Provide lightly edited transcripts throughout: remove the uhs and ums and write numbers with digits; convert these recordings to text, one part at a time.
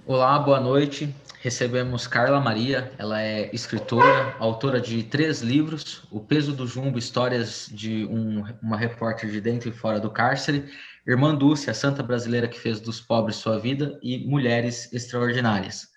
Olá, boa noite. Recebemos Carla Maria, ela é escritora, autora de 3 livros: O Peso do Jumbo, histórias de uma repórter de dentro e fora do cárcere; Irmã Dulce, a santa brasileira que fez dos pobres sua vida; e Mulheres Extraordinárias.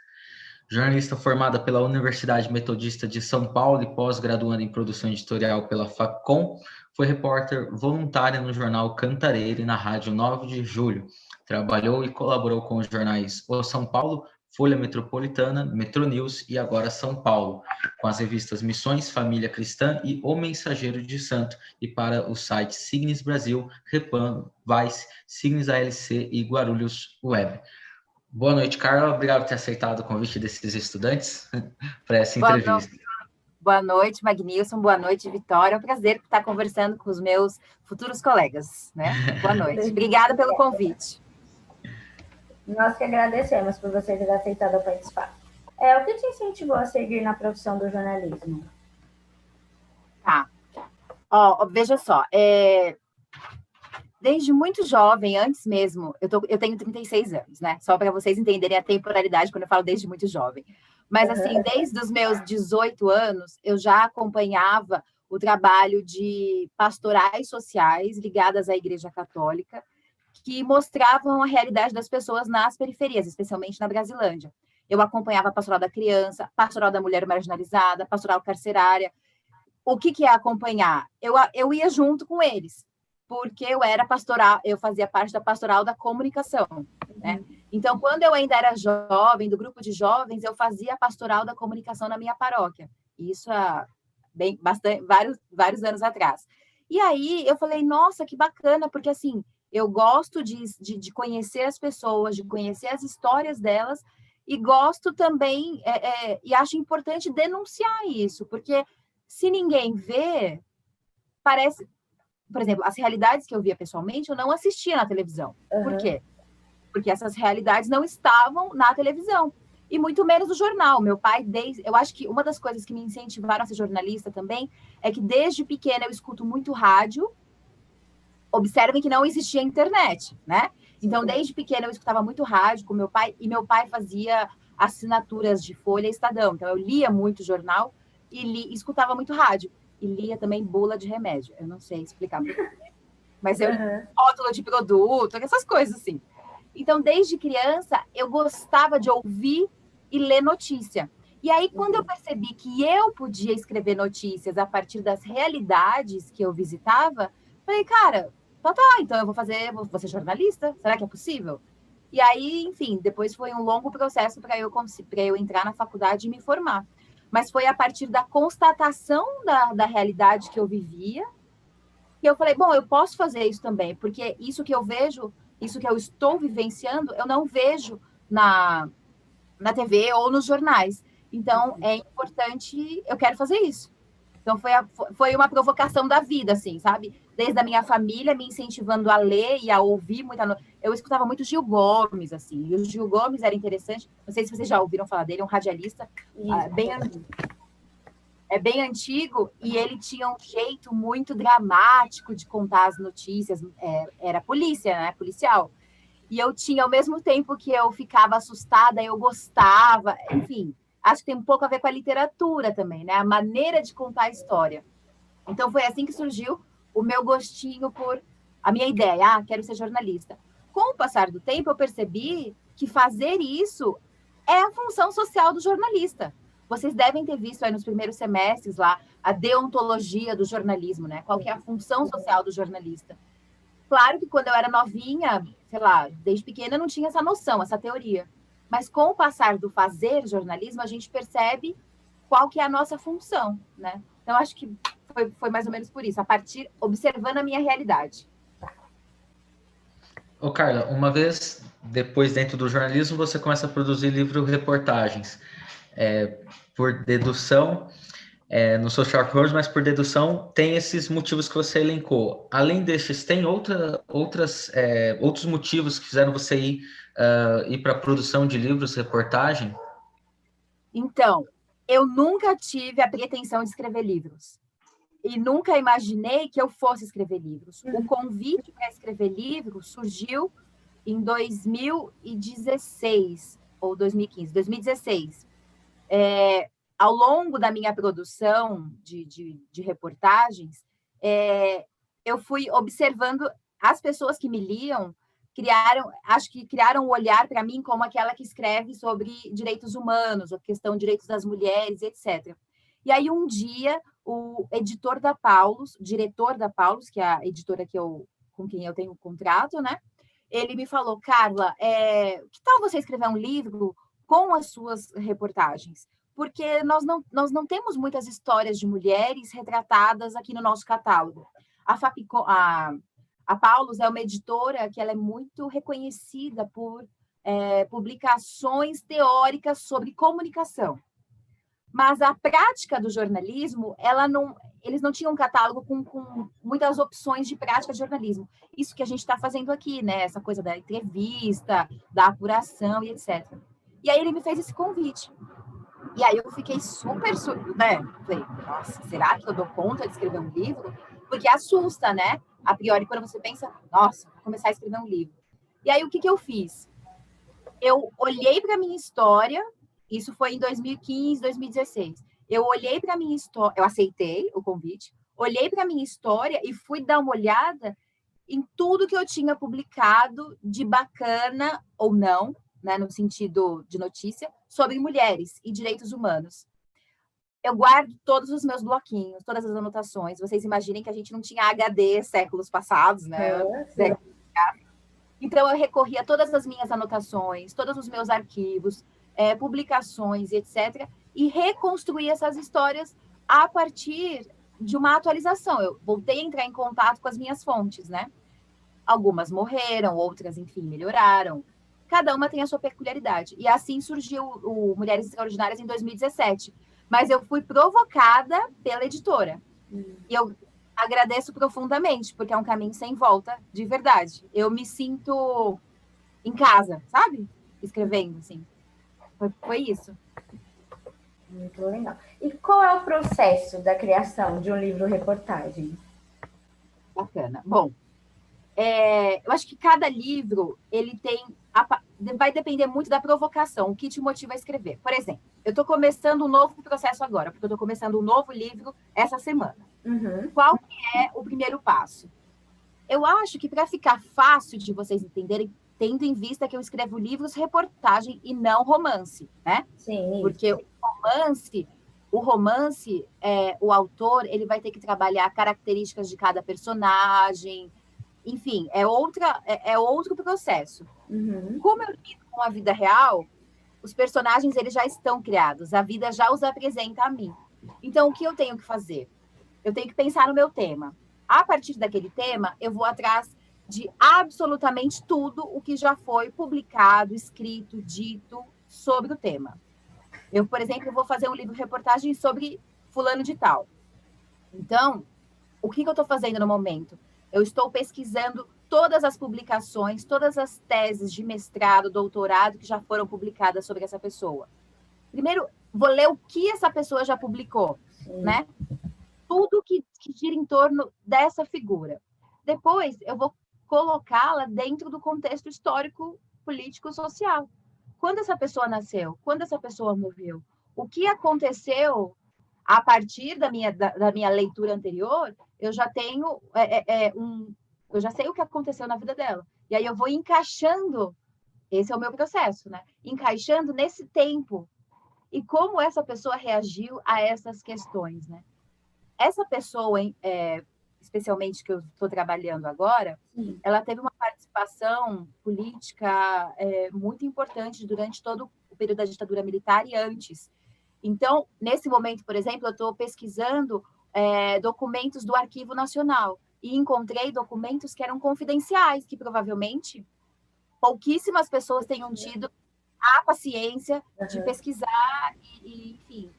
Jornalista formada pela Universidade Metodista de São Paulo e pós-graduanda em produção editorial pela Facom, foi repórter voluntária no jornal Cantareira e na rádio 9 de Julho. Trabalhou e colaborou com os jornais O São Paulo, Folha Metropolitana, Metronews e agora São Paulo, com as revistas Missões, Família Cristã e O Mensageiro de Santo, e para os sites Signes Brasil, Repan, Vice, Signes ALC e Guarulhos Web. Boa noite, Carla. Obrigado por ter aceitado o convite desses estudantes para essa Boa, no... entrevista. Boa noite, Magnilson. Boa noite, Vitória. É um prazer estar conversando com os meus futuros colegas, né? Boa noite. Obrigada pelo convite. Nós que agradecemos por você ter aceitado participar. O que te incentivou a seguir na profissão do jornalismo? Tá. Veja só, desde muito jovem, antes mesmo, eu tenho 36 anos, né? Só para vocês entenderem a temporalidade quando eu falo desde muito jovem. Mas, assim, desde os meus 18 anos, eu já acompanhava o trabalho de pastorais sociais ligadas à Igreja Católica, que mostravam a realidade das pessoas nas periferias, especialmente na Brasilândia. Eu acompanhava a pastoral da criança, pastoral da mulher marginalizada, pastoral carcerária. O que é acompanhar? Eu ia junto com eles, porque eu era pastoral, eu fazia parte da pastoral da comunicação, né? Então, quando eu ainda era jovem, do grupo de jovens, eu fazia a pastoral da comunicação na minha paróquia. Isso há vários anos atrás. E aí eu falei, nossa, que bacana, porque assim, eu gosto de conhecer as pessoas, de conhecer as histórias delas, e gosto também, e acho importante denunciar isso, porque se ninguém vê, parece... Por exemplo, as realidades que eu via pessoalmente, eu não assistia na televisão. Por quê? Porque essas realidades não estavam na televisão. E muito menos no jornal. Meu pai, eu acho que uma das coisas que me incentivaram a ser jornalista também é que desde pequena eu escuto muito rádio. Observem que não existia internet, né? Então, desde pequena eu escutava muito rádio com meu pai, e meu pai fazia assinaturas de Folha e Estadão. Então, eu lia muito jornal e escutava muito rádio. E lia também bula de remédio. Eu não sei explicar por quê. Mas eu rótulo de produto, essas coisas assim. Então, desde criança, eu gostava de ouvir e ler notícia. E aí, quando eu percebi que eu podia escrever notícias a partir das realidades que eu visitava, falei, cara, então eu vou ser jornalista? Será que é possível? E aí, enfim, depois foi um longo processo para eu entrar na faculdade e me formar. Mas foi a partir da constatação da realidade que eu vivia que eu falei, bom, eu posso fazer isso também, porque isso que eu vejo, isso que eu estou vivenciando, eu não vejo na TV ou nos jornais. Então, é importante, eu quero fazer isso. Então, foi uma provocação da vida, assim, sabe? Desde a minha família me incentivando a ler e a ouvir muita... Eu escutava muito Gil Gomes, assim, e o Gil Gomes era interessante, não sei se vocês já ouviram falar dele, é um radialista bem antigo, e ele tinha um jeito muito dramático de contar as notícias, era polícia, né? Policial. E eu tinha, ao mesmo tempo que eu ficava assustada, eu gostava, enfim, acho que tem um pouco a ver com a literatura também, né? A maneira de contar a história. Então, foi assim que surgiu o meu gostinho por... a minha ideia, quero ser jornalista. Com o passar do tempo, eu percebi que fazer isso é a função social do jornalista. Vocês devem ter visto aí nos primeiros semestres lá a deontologia do jornalismo, né? Qual que é a função social do jornalista? Claro que quando eu era novinha, sei lá, desde pequena, eu não tinha essa noção, essa teoria. Mas com o passar do fazer jornalismo, a gente percebe qual que é a nossa função, né? Então, acho que foi mais ou menos por isso, observando a minha realidade. Ô, Carla, uma vez depois dentro do jornalismo, você começa a produzir livro-reportagens. Por dedução, no Social Code, mas por dedução, tem esses motivos que você elencou. Além destes, tem outros motivos que fizeram você ir para a produção de livros, reportagem? Então, eu nunca tive a pretensão de escrever livros. E nunca imaginei que eu fosse escrever livros. O convite para escrever livros surgiu em 2016, ou 2015, 2016. Ao longo da minha produção de reportagens, eu fui observando as pessoas que me liam, acho que criaram um olhar para mim como aquela que escreve sobre direitos humanos, a questão de direitos das mulheres, etc. E aí, um dia, o editor da Paulus, diretor da Paulus, que é a editora com quem eu tenho um contrato, né? Ele me falou, Carla, que tal você escrever um livro com as suas reportagens? Porque nós não temos muitas histórias de mulheres retratadas aqui no nosso catálogo. A Paulus é uma editora que ela é muito reconhecida por publicações teóricas sobre comunicação. Mas a prática do jornalismo, eles não tinham um catálogo com muitas opções de prática de jornalismo. Isso que a gente está fazendo aqui, né? Essa coisa da entrevista, da apuração e etc. E aí ele me fez esse convite. E aí eu fiquei super, né? Falei, nossa, será que eu dou conta de escrever um livro? Porque assusta, né? A priori, quando você pensa, nossa, vou começar a escrever um livro. E aí o que eu fiz? Eu olhei para a minha história, isso foi em 2015, 2016. Eu olhei para a minha história, eu aceitei o convite, olhei para a minha história e fui dar uma olhada em tudo que eu tinha publicado de bacana ou não, né, no sentido de notícia, sobre mulheres e direitos humanos. Eu guardo todos os meus bloquinhos, todas as anotações. Vocês imaginem que a gente não tinha HD séculos passados, né? Então, eu recorri a todas as minhas anotações, todos os meus arquivos, publicações, etc., e reconstruí essas histórias a partir de uma atualização. Eu voltei a entrar em contato com as minhas fontes, né? Algumas morreram, outras, enfim, melhoraram. Cada uma tem a sua peculiaridade. E assim surgiu o Mulheres Extraordinárias em 2017. Mas eu fui provocada pela editora. E eu agradeço profundamente, porque é um caminho sem volta, de verdade. Eu me sinto em casa, sabe? Escrevendo, assim. Foi isso. Muito legal. E qual é o processo da criação de um livro-reportagem? Bacana. Bom, eu acho que cada livro, ele vai depender muito da provocação, o que te motiva a escrever. Por exemplo, eu estou começando um novo processo agora, porque eu estou começando um novo livro essa semana. Uhum. Qual é o primeiro passo? Eu acho que para ficar fácil de vocês entenderem, tendo em vista que eu escrevo livros reportagem e não romance, né? Sim. Porque o romance, o autor, ele vai ter que trabalhar características de cada personagem, enfim, é outro processo. Uhum. Como eu lido com a vida real, os personagens eles já estão criados, a vida já os apresenta a mim. Então, o que eu tenho que fazer? Eu tenho que pensar no meu tema. A partir daquele tema, eu vou atrás de absolutamente tudo o que já foi publicado, escrito, dito sobre o tema. Eu, por exemplo, vou fazer um livro-reportagem sobre fulano de tal. Então, o que eu estou fazendo no momento? Eu estou pesquisando todas as publicações, todas as teses de mestrado, doutorado que já foram publicadas sobre essa pessoa. Primeiro, vou ler o que essa pessoa já publicou, né? Tudo que gira em torno dessa figura. Depois, eu vou colocá-la dentro do contexto histórico, político, social. Quando essa pessoa nasceu? Quando essa pessoa morreu? O que aconteceu a partir da minha leitura anterior? Eu já tenho eu já sei o que aconteceu na vida dela. E aí eu vou encaixando, esse é o meu processo, né? Encaixando nesse tempo. E como essa pessoa reagiu a essas questões, né? Essa pessoa, especialmente que eu estou trabalhando agora, ela teve uma participação política muito importante durante todo o período da ditadura militar e antes. Então, nesse momento, por exemplo, eu estou pesquisando documentos do Arquivo Nacional e encontrei documentos que eram confidenciais, que provavelmente pouquíssimas pessoas tenham tido a paciência de pesquisar e, enfim,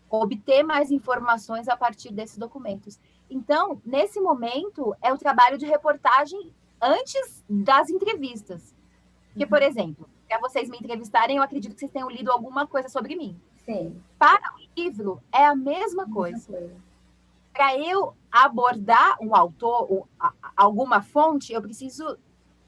obter mais informações a partir desses documentos. Então, nesse momento, é o trabalho de reportagem antes das entrevistas. Porque, por exemplo, para vocês me entrevistarem, eu acredito que vocês tenham lido alguma coisa sobre mim. Sim. Para o livro, é a mesma coisa. Para eu abordar um autor, alguma fonte, eu preciso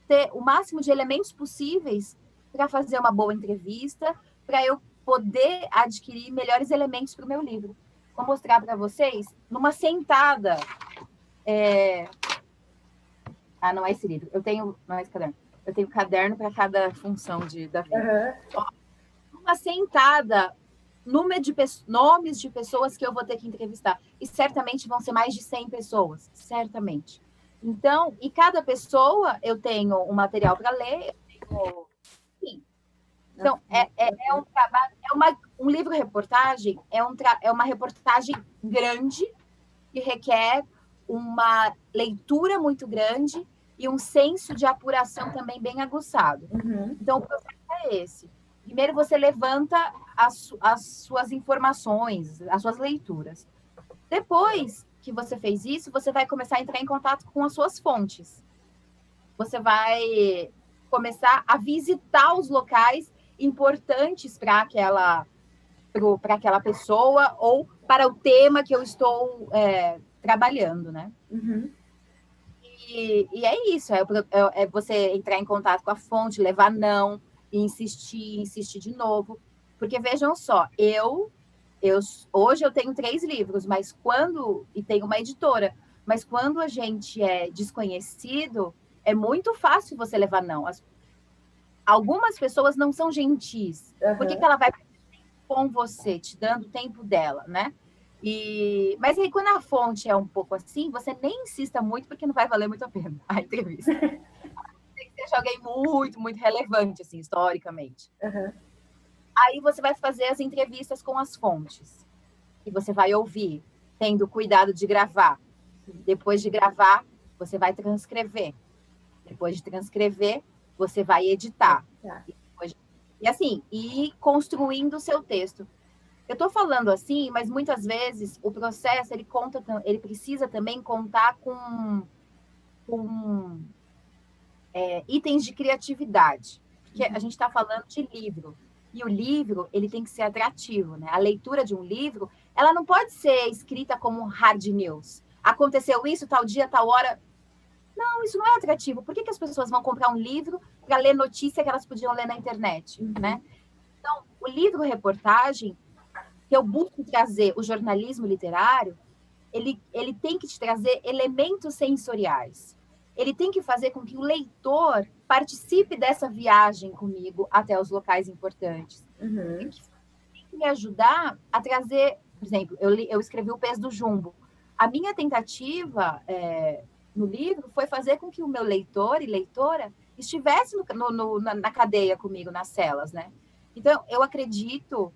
ter o máximo de elementos possíveis para fazer uma boa entrevista, para eu poder adquirir melhores elementos para o meu livro. Vou mostrar para vocês numa sentada. Não é esse livro. Não é esse caderno. Eu tenho caderno para cada função da vida. Uma sentada, nomes de pessoas que eu vou ter que entrevistar. E certamente vão ser mais de 100 pessoas. Certamente. Então, e cada pessoa, eu tenho um material para ler. Então, é um trabalho, um livro-reportagem, é uma reportagem grande, que requer uma leitura muito grande e um senso de apuração também bem aguçado. Então, o processo é esse. Primeiro, você levanta as suas informações, as suas leituras. Depois que você fez isso, você vai começar a entrar em contato com as suas fontes. Você vai começar a visitar os locais importantes para aquela pessoa ou para o tema que eu estou trabalhando, né? E é isso, é você entrar em contato com a fonte, levar não, e insistir de novo. Porque vejam só, hoje eu tenho 3 livros, e tenho uma editora, mas quando a gente é desconhecido, é muito fácil você levar não. Algumas pessoas não são gentis. Por que ela vai com você, te dando o tempo dela, né? Mas aí, quando a fonte é um pouco assim, você nem insista muito, porque não vai valer muito a pena a entrevista. Tem que ser alguém muito, muito relevante, assim, historicamente. Aí você vai fazer as entrevistas com as fontes. E você vai ouvir, tendo cuidado de gravar. Depois de gravar, você vai transcrever. Depois de transcrever, você vai editar. E assim, ir construindo o seu texto. Eu estou falando assim, mas muitas vezes o processo, ele precisa também contar com itens de criatividade. Porque a gente está falando de livro. E o livro, ele tem que ser atrativo, né? A leitura de um livro, ela não pode ser escrita como hard news. Aconteceu isso, tal dia, tal hora. Não, isso não é atrativo. Por que as pessoas vão comprar um livro para ler notícia que elas podiam ler na internet, né? Então, o livro-reportagem, que eu busco trazer o jornalismo literário, ele tem que te trazer elementos sensoriais. Ele tem que fazer com que o leitor participe dessa viagem comigo até os locais importantes. Tem que me ajudar a trazer... Por exemplo, eu escrevi O Peso do Jumbo. A minha tentativa no livro foi fazer com que o meu leitor e leitora estivesse na cadeia comigo, nas celas, né? Então, eu acredito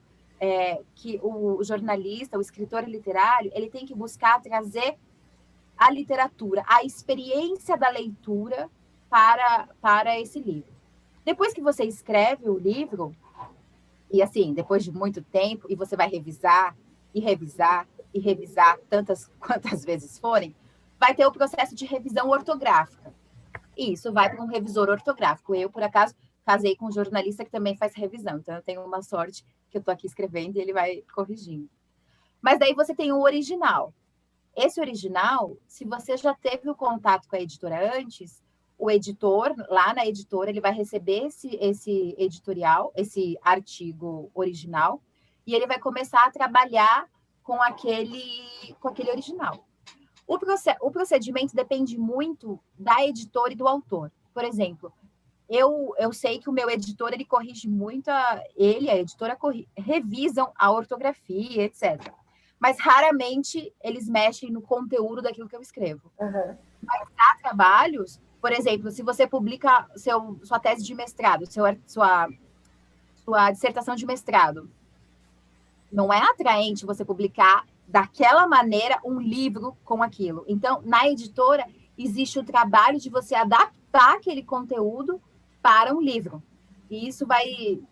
que o jornalista, o escritor literário, ele tem que buscar trazer a literatura, a experiência da leitura para esse livro. Depois que você escreve o livro, e assim, depois de muito tempo, e você vai revisar, e revisar, e revisar quantas vezes forem, vai ter o processo de revisão ortográfica. E isso vai para um revisor ortográfico. Eu, por acaso, casei com um jornalista que também faz revisão, então eu tenho uma sorte que eu estou aqui escrevendo e ele vai corrigindo. Mas daí você tem o original. Esse original, se você já teve o contato com a editora antes, o editor, lá na editora, ele vai receber esse editorial, esse artigo original, e ele vai começar a trabalhar com aquele original. O procedimento depende muito da editora e do autor. Por exemplo, eu sei que o meu editor, ele corrige muito, a editora revisam a ortografia, etc. Mas raramente eles mexem no conteúdo daquilo que eu escrevo. Mas há trabalhos, por exemplo, se você publica sua tese de mestrado, sua dissertação de mestrado, não é atraente você publicar daquela maneira um livro com aquilo. Então, na editora, existe o trabalho de você adaptar aquele conteúdo para um livro. E isso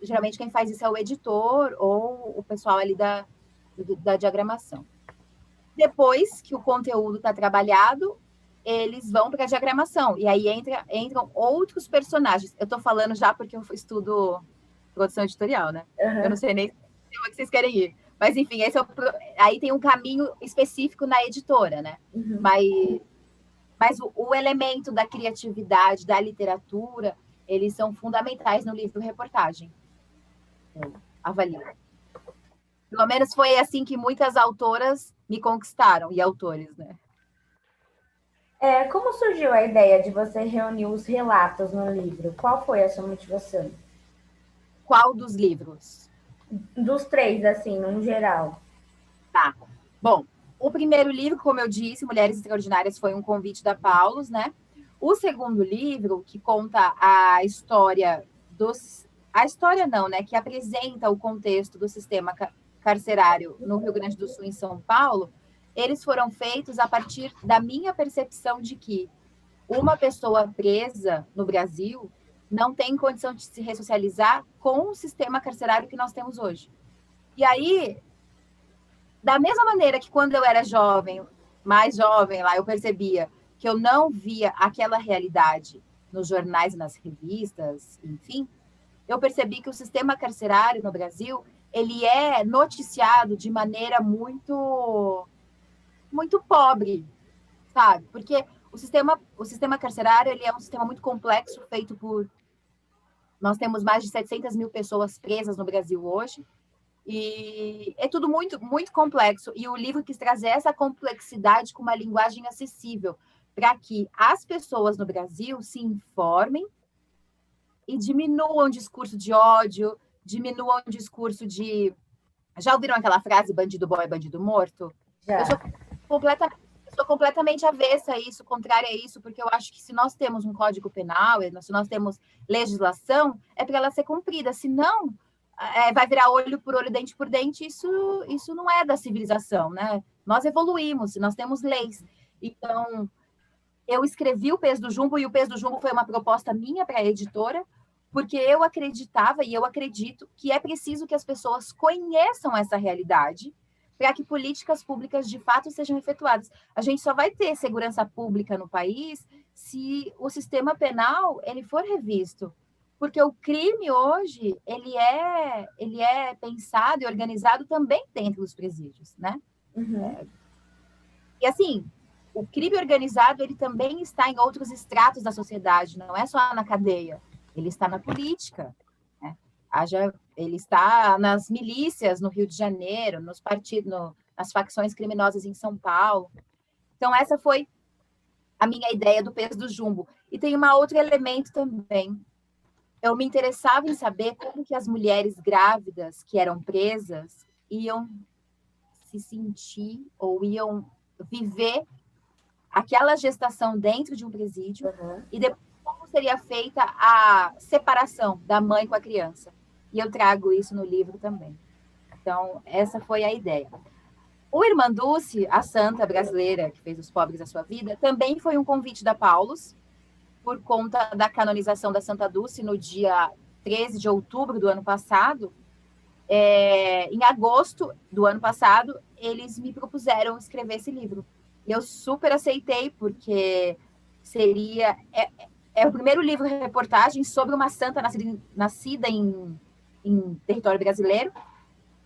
geralmente quem faz isso é o editor ou o pessoal ali da diagramação. Depois que o conteúdo está trabalhado, eles vão para a diagramação. E aí entram outros personagens. Eu estou falando já porque eu estudo produção editorial, né? Eu não sei nem o que vocês querem ir. Mas, enfim, aí tem um caminho específico na editora, né? Mas o elemento da criatividade, da literatura, eles são fundamentais no livro-reportagem. Eu avalio. Pelo menos foi assim que muitas autoras me conquistaram, e autores, né? Como surgiu a ideia de você reunir os relatos no livro? Qual foi a sua motivação? Qual dos livros? Dos 3, assim, no geral. Tá. Bom, o primeiro livro, como eu disse, Mulheres Extraordinárias, foi um convite da Paulus, né? O segundo livro, que conta a história dos... A história não, né? Que apresenta o contexto do sistema carcerário no Rio Grande do Sul e em São Paulo, eles foram feitos a partir da minha percepção de que uma pessoa presa no Brasil não tem condição de se ressocializar com o sistema carcerário que nós temos hoje. E aí, da mesma maneira que quando eu era jovem, mais jovem lá, eu percebia que eu não via aquela realidade nos jornais e nas revistas, enfim, eu percebi que o sistema carcerário no Brasil, ele é noticiado de maneira muito pobre, sabe? Porque o sistema carcerário, ele é um sistema muito complexo, feito por... Nós temos mais de 700 mil pessoas presas no Brasil hoje, e é tudo muito, muito complexo. E o livro quis trazer essa complexidade com uma linguagem acessível, para que as pessoas no Brasil se informem e diminuam o discurso de ódio, diminuam o discurso de... Já ouviram aquela frase, bandido bom é bandido morto? Já. Eu sou completamente avessa a isso, contrária a isso, porque eu acho que se nós temos um código penal, se nós temos legislação, é para ela ser cumprida, senão vai virar olho por olho, dente por dente, isso não é da civilização, né? Nós evoluímos, nós temos leis. Então, eu escrevi O Peso do Jumbo, e O Peso do Jumbo foi uma proposta minha para a editora, porque eu acreditava e eu acredito que é preciso que as pessoas conheçam essa realidade para que políticas públicas de fato sejam efetuadas. A gente só vai ter segurança pública no país se o sistema penal ele for revisto, porque o crime hoje ele é pensado e organizado também dentro dos presídios, né? Uhum. E assim, o crime organizado ele também está em outros estratos da sociedade, não é só na cadeia. Ele está na política, né? Ele está nas milícias no Rio de Janeiro, nos partidos, nas facções criminosas em São Paulo. Então, essa foi a minha ideia do Peso do Jumbo. E tem um outro elemento também. Eu me interessava em saber como que as mulheres grávidas que eram presas iam se sentir ou iam viver aquela gestação dentro de um presídio, e depois como seria feita a separação da mãe com a criança. E eu trago isso no livro também. Então, essa foi a ideia. O Irmanduce, a santa brasileira que fez os pobres a sua vida, também foi um convite da Paulus, por conta da canonização da Santa Dulce no dia 13 de outubro do ano passado. Em agosto do ano passado, eles me propuseram escrever esse livro. E eu super aceitei, porque seria... É o primeiro livro-reportagem sobre uma santa nascida em território brasileiro,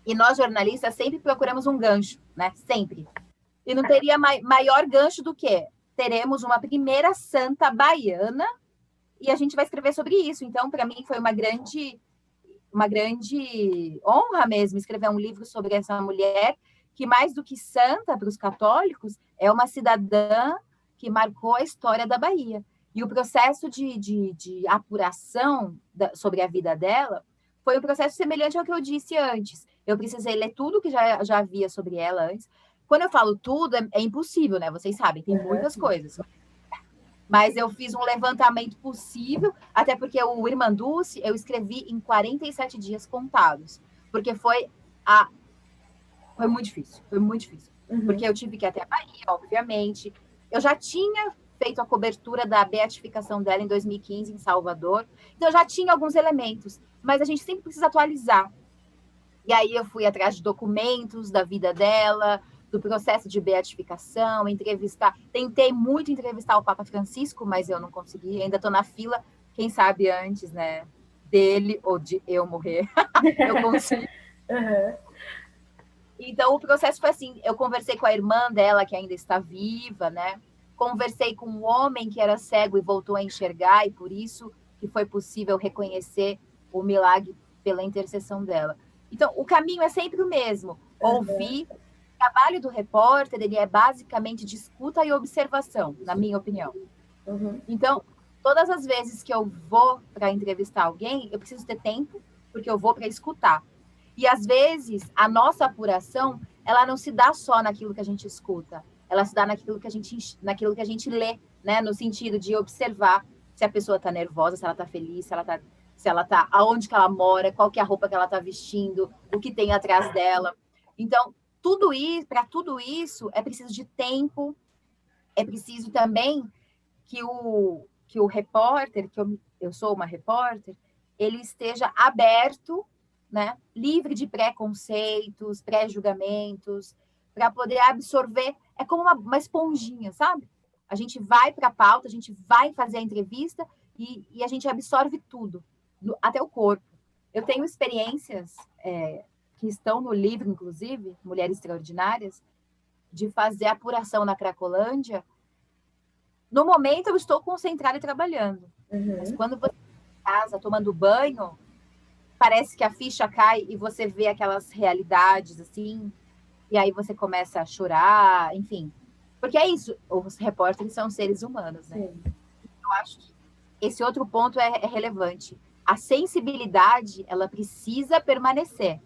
e nós, jornalistas, sempre procuramos um gancho, né? Sempre. E não teria maior gancho do que teremos uma primeira santa baiana, e a gente vai escrever sobre isso. Então, para mim, foi uma grande honra mesmo escrever um livro sobre essa mulher, que mais do que santa para os católicos, é uma cidadã que marcou a história da Bahia. E o processo de apuração sobre a vida dela foi um processo semelhante ao que eu disse antes. Eu precisei ler tudo que já havia sobre ela antes. Quando eu falo tudo, é impossível, né? Vocês sabem, tem muitas coisas. Mas eu fiz um levantamento possível, até porque o Irmanduce eu escrevi em 47 dias contados, porque foi muito difícil, porque eu tive que ir até a Bahia, obviamente. Eu já tinha feito a cobertura da beatificação dela em 2015 em Salvador, então eu já tinha alguns elementos, mas a gente sempre precisa atualizar. E aí eu fui atrás de documentos da vida dela, do processo de beatificação, tentei muito entrevistar o Papa Francisco, mas eu não consegui, ainda estou na fila, quem sabe antes, né, dele ou de eu morrer, eu consigo. Então, o processo foi assim, eu conversei com a irmã dela, que ainda está viva, né, conversei com um homem que era cego e voltou a enxergar, e por isso que foi possível reconhecer o milagre pela intercessão dela. Então, o caminho é sempre o mesmo. Ouvir. O trabalho do repórter, ele é basicamente de escuta e observação, na minha opinião. Então, todas as vezes que eu vou para entrevistar alguém, eu preciso ter tempo, porque eu vou para escutar. E, às vezes, a nossa apuração, ela não se dá só naquilo que a gente escuta, ela se dá naquilo que a gente lê, né? No sentido de observar se a pessoa está nervosa, se ela está feliz, se ela tá, aonde que ela mora, qual que é a roupa que ela está vestindo, o que tem atrás dela. Então, para tudo isso, é preciso de tempo, é preciso também que o repórter, que eu sou uma repórter, ele esteja aberto, né, livre de preconceitos, pré-julgamentos, para poder absorver. É como uma esponjinha, sabe? A gente vai para a pauta, a gente vai fazer a entrevista e a gente absorve tudo, até o corpo. Eu tenho experiências que estão no livro, inclusive, Mulheres Extraordinárias, de fazer apuração na Cracolândia. No momento, eu estou concentrada e trabalhando. Mas quando você está em casa, tomando banho, parece que a ficha cai e você vê aquelas realidades, assim, e aí você começa a chorar, enfim. Porque é isso, os repórteres são seres humanos, né? Sim. Eu acho que esse outro ponto é relevante. A sensibilidade, ela precisa permanecer.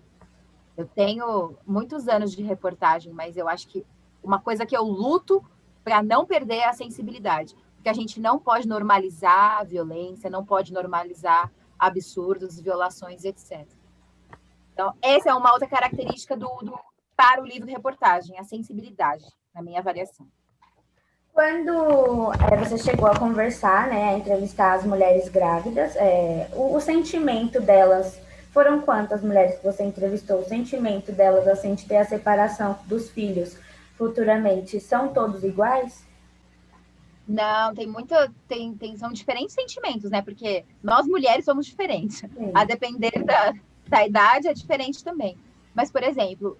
Eu tenho muitos anos de reportagem, mas eu acho que uma coisa que eu luto para não perder é a sensibilidade. Porque a gente não pode normalizar a violência, não pode normalizar absurdos, violações, etc. Então, essa é uma outra característica para o livro reportagem, a sensibilidade, na minha avaliação. Quando você chegou a conversar, né, a entrevistar as mulheres grávidas, o sentimento delas, foram quantas mulheres que você entrevistou? O sentimento delas, assim, de ter a separação dos filhos futuramente, são todos iguais? Não, são diferentes sentimentos, né? Porque nós mulheres somos diferentes. Sim. A depender da idade é diferente também. Mas, por exemplo,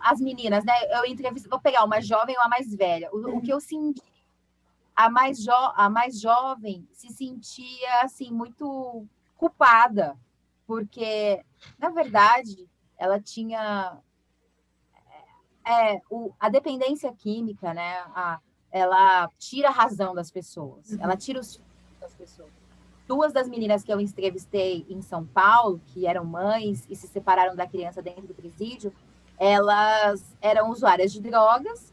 as meninas, né? Eu entrevisto, vou pegar uma jovem ou a mais velha. O que eu senti, a mais jovem se sentia assim muito culpada, porque na verdade ela tinha a dependência química, né? Ela tira a razão das pessoas, ela tira os filhos das pessoas. 2 das meninas que eu entrevistei em São Paulo, que eram mães e se separaram da criança dentro do presídio, elas eram usuárias de drogas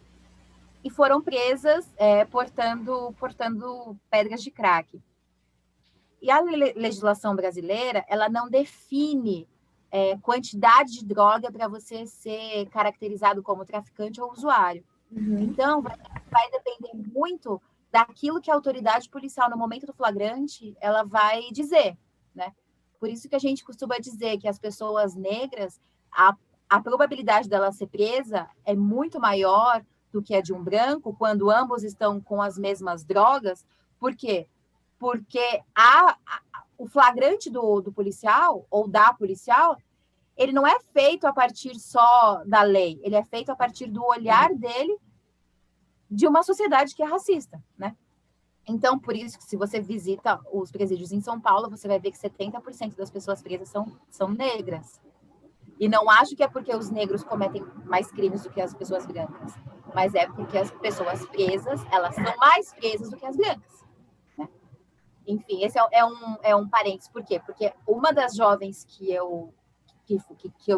e foram presas portando pedras de crack. E a legislação brasileira, ela não define quantidade de droga para você ser caracterizado como traficante ou usuário. Então, vai depender muito daquilo que a autoridade policial, no momento do flagrante, ela vai dizer, né? Por isso que a gente costuma dizer que as pessoas negras, a probabilidade dela ser presa é muito maior do que a de um branco, quando ambos estão com as mesmas drogas. Por quê? Porque o flagrante do policial, ou da policial, ele não é feito a partir só da lei, ele é feito a partir do olhar dele de uma sociedade que é racista, né? Então, por isso que se você visita os presídios em São Paulo, você vai ver que 70% das pessoas presas são negras. E não acho que é porque os negros cometem mais crimes do que as pessoas brancas, mas é porque as pessoas presas, elas são mais presas do que as brancas, né? Enfim, esse é um parênteses. Por quê? Porque uma das jovens que eu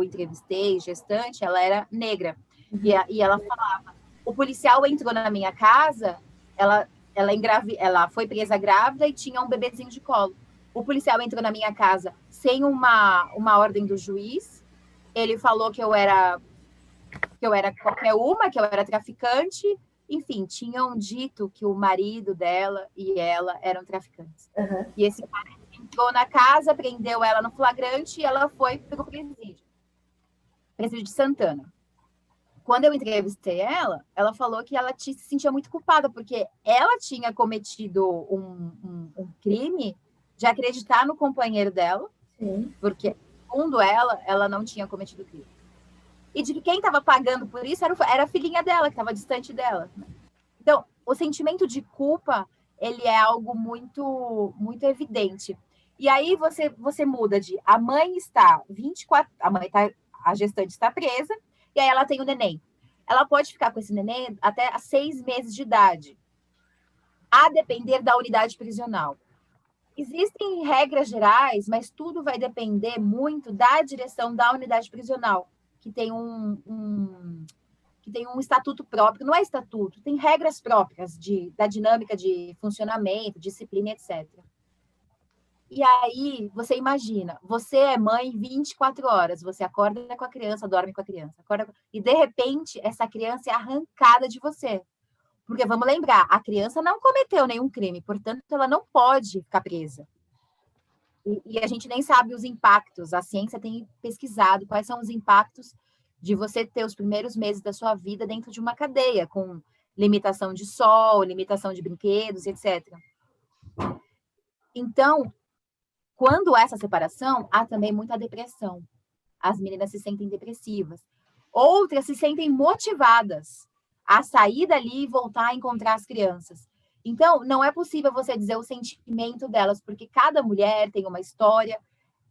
entrevistei, gestante, ela era negra. E ela falava, o policial entrou na minha casa, ela foi presa grávida e tinha um bebezinho de colo. O policial entrou na minha casa sem uma ordem do juiz. Ele falou que eu era qualquer uma, que eu era traficante. Enfim, tinham dito que o marido dela e ela eram traficantes. E esse cara entrou na casa, prendeu ela no flagrante e ela foi para o presídio de Santana. Quando eu entrevistei ela falou que ela se sentia muito culpada, porque ela tinha cometido um crime de acreditar no companheiro dela, sim, porque, segundo ela não tinha cometido crime. E de que quem estava pagando por isso era a filhinha dela, que estava distante dela. Então, o sentimento de culpa, ele é algo muito, muito evidente. E aí você muda de a mãe está 24, a gestante está presa, e aí ela tem o neném. Ela pode ficar com esse neném até 6 meses de idade, a depender da unidade prisional. Existem regras gerais, mas tudo vai depender muito da direção da unidade prisional, que tem que tem um estatuto próprio, não é estatuto, tem regras próprias da dinâmica de funcionamento, disciplina, etc. E aí, você imagina, você é mãe 24 horas, você acorda com a criança, dorme com a criança, e de repente essa criança é arrancada de você. Porque vamos lembrar, a criança não cometeu nenhum crime, portanto, ela não pode ficar presa. E a gente nem sabe os impactos, a ciência tem pesquisado quais são os impactos de você ter os primeiros meses da sua vida dentro de uma cadeia, com limitação de sol, limitação de brinquedos, etc. Então, quando há essa separação, há também muita depressão. As meninas se sentem depressivas. Outras se sentem motivadas a sair dali e voltar a encontrar as crianças. Então, não é possível você dizer o sentimento delas, porque cada mulher tem uma história,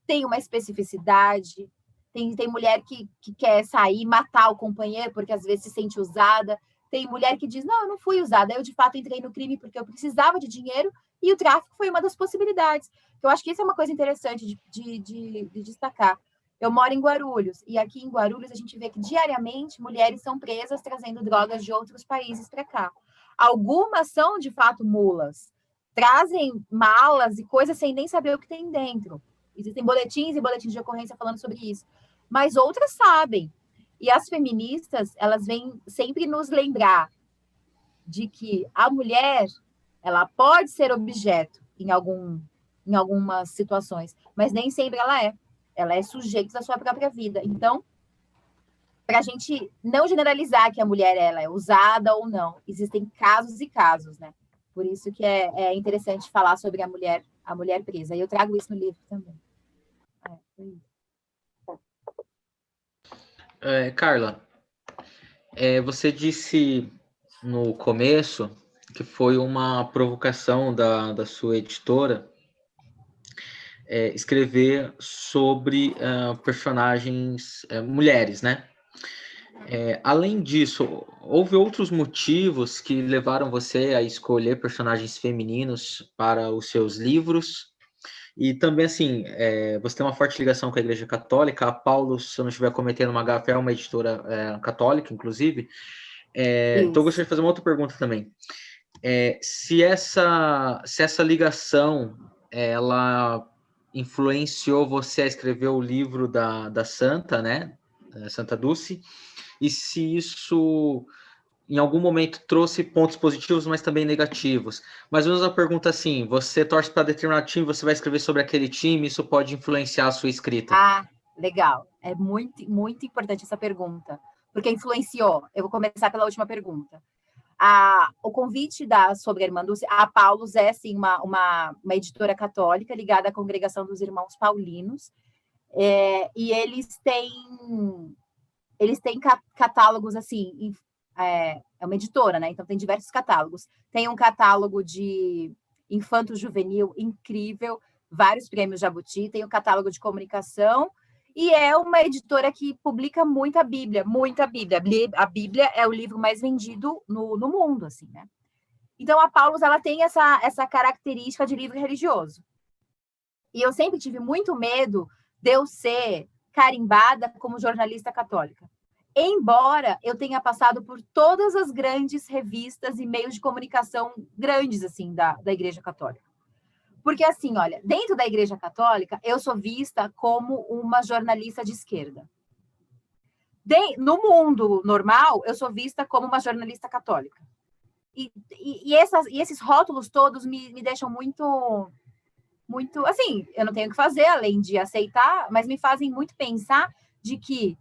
tem uma especificidade. Tem mulher que quer sair, matar o companheiro, porque às vezes se sente usada. Tem mulher que diz, não, eu não fui usada, eu de fato entrei no crime porque eu precisava de dinheiro e o tráfico foi uma das possibilidades. Eu acho que isso é uma coisa interessante de destacar. Eu moro em Guarulhos, e aqui em Guarulhos a gente vê que diariamente mulheres são presas trazendo drogas de outros países para cá. Algumas são, de fato, mulas. Trazem malas e coisas sem nem saber o que tem dentro. Existem boletins e boletins de ocorrência falando sobre isso. Mas outras sabem. E as feministas, elas vêm sempre nos lembrar de que a mulher, ela pode ser objeto em algumas situações, mas nem sempre ela é. Ela é sujeito da sua própria vida. Então, para a gente não generalizar que a mulher ela é usada ou não, existem casos e casos, né? Por isso que é interessante falar sobre a mulher presa. E eu trago isso no livro também. Carla, você disse no começo que foi uma provocação da sua editora escrever sobre personagens mulheres, né? Além disso, houve outros motivos que levaram você a escolher personagens femininos para os seus livros? E também, assim, você tem uma forte ligação com a Igreja Católica. A Paulo, se eu não estiver cometendo uma gafe, é uma editora católica, inclusive. Então, eu gostaria de fazer uma outra pergunta também. Se essa ligação, ela influenciou você a escrever o livro da Santa, né? Santa Dulce, e se isso em algum momento trouxe pontos positivos, mas também negativos. Mas vamos a pergunta assim, você torce para determinado time, você vai escrever sobre aquele time, isso pode influenciar a sua escrita? Ah, legal. É muito, muito importante essa pergunta, porque influenciou. Eu vou começar pela última pergunta. O convite sobre a Irmã Dulce, a Paulus é, sim, uma editora católica ligada à Congregação dos Irmãos Paulinos, e eles têm catálogos, assim, é uma editora, né? Então tem diversos catálogos. Tem um catálogo de infanto-juvenil incrível, vários prêmios Jabuti, tem o catálogo de comunicação, e é uma editora que publica muita Bíblia, muita Bíblia. A Bíblia é o livro mais vendido no mundo, assim, né? Então, a Paulus, ela tem essa característica de livro religioso. E eu sempre tive muito medo de eu ser carimbada como jornalista católica. Embora eu tenha passado por todas as grandes revistas e meios de comunicação grandes, assim, da Igreja Católica. Porque, assim, olha, dentro da Igreja Católica, eu sou vista como uma jornalista de esquerda. No mundo normal, eu sou vista como uma jornalista católica. E esses rótulos todos me deixam muito, muito... Assim, eu não tenho o que fazer, além de aceitar, mas me fazem muito pensar de que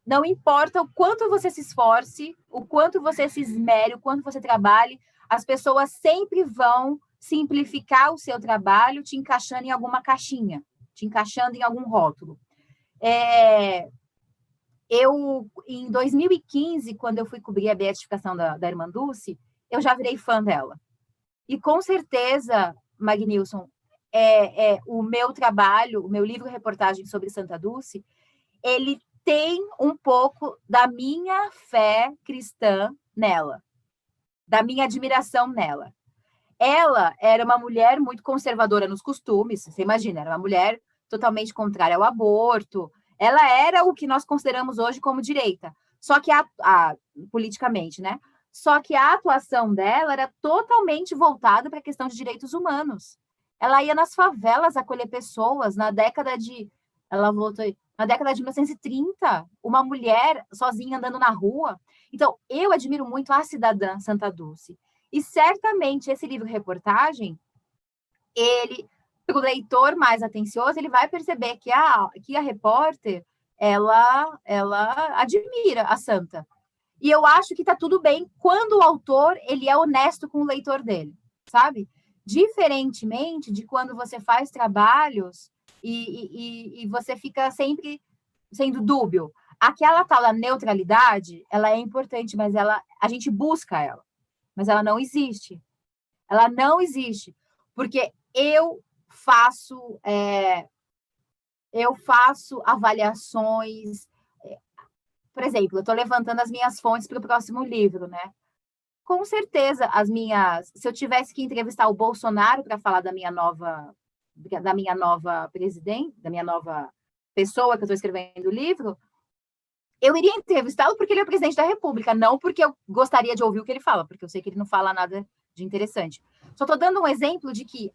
não importa o quanto você se esforce, o quanto você se esmere, o quanto você trabalhe, as pessoas sempre vão simplificar o seu trabalho, te encaixando em alguma caixinha, te encaixando em algum rótulo. Em 2015, quando eu fui cobrir a beatificação da Irmã Dulce, eu já virei fã dela. E com certeza, Magnilson, o meu trabalho, o meu livro-reportagem sobre Santa Dulce, ele tem um pouco da minha fé cristã nela, da minha admiração nela. Ela era uma mulher muito conservadora nos costumes, você imagina, era uma mulher totalmente contrária ao aborto, ela era o que nós consideramos hoje como direita, só que politicamente, né? Só que a atuação dela era totalmente voltada para a questão de direitos humanos. Ela ia nas favelas acolher pessoas ela voltou na década de 1930, uma mulher sozinha andando na rua. Então, eu admiro muito a cidadã Santa Dulce. E certamente esse livro-reportagem, para o leitor mais atencioso, ele vai perceber que a repórter, ela admira a santa. E eu acho que está tudo bem quando o autor ele é honesto com o leitor dele, sabe? Diferentemente de quando você faz trabalhos e você fica sempre sendo dúbio. Aquela tal da neutralidade, ela é importante, mas a gente busca ela. Mas ela não existe. Ela não existe. Porque eu faço avaliações. Por exemplo, eu estou levantando as minhas fontes para o próximo livro, né? Com certeza, se eu tivesse que entrevistar o Bolsonaro para falar da minha nova presidente, da minha nova pessoa que eu estou escrevendo o livro, eu iria entrevistá-lo porque ele é o presidente da República, não porque eu gostaria de ouvir o que ele fala, porque eu sei que ele não fala nada de interessante. Só estou dando um exemplo de que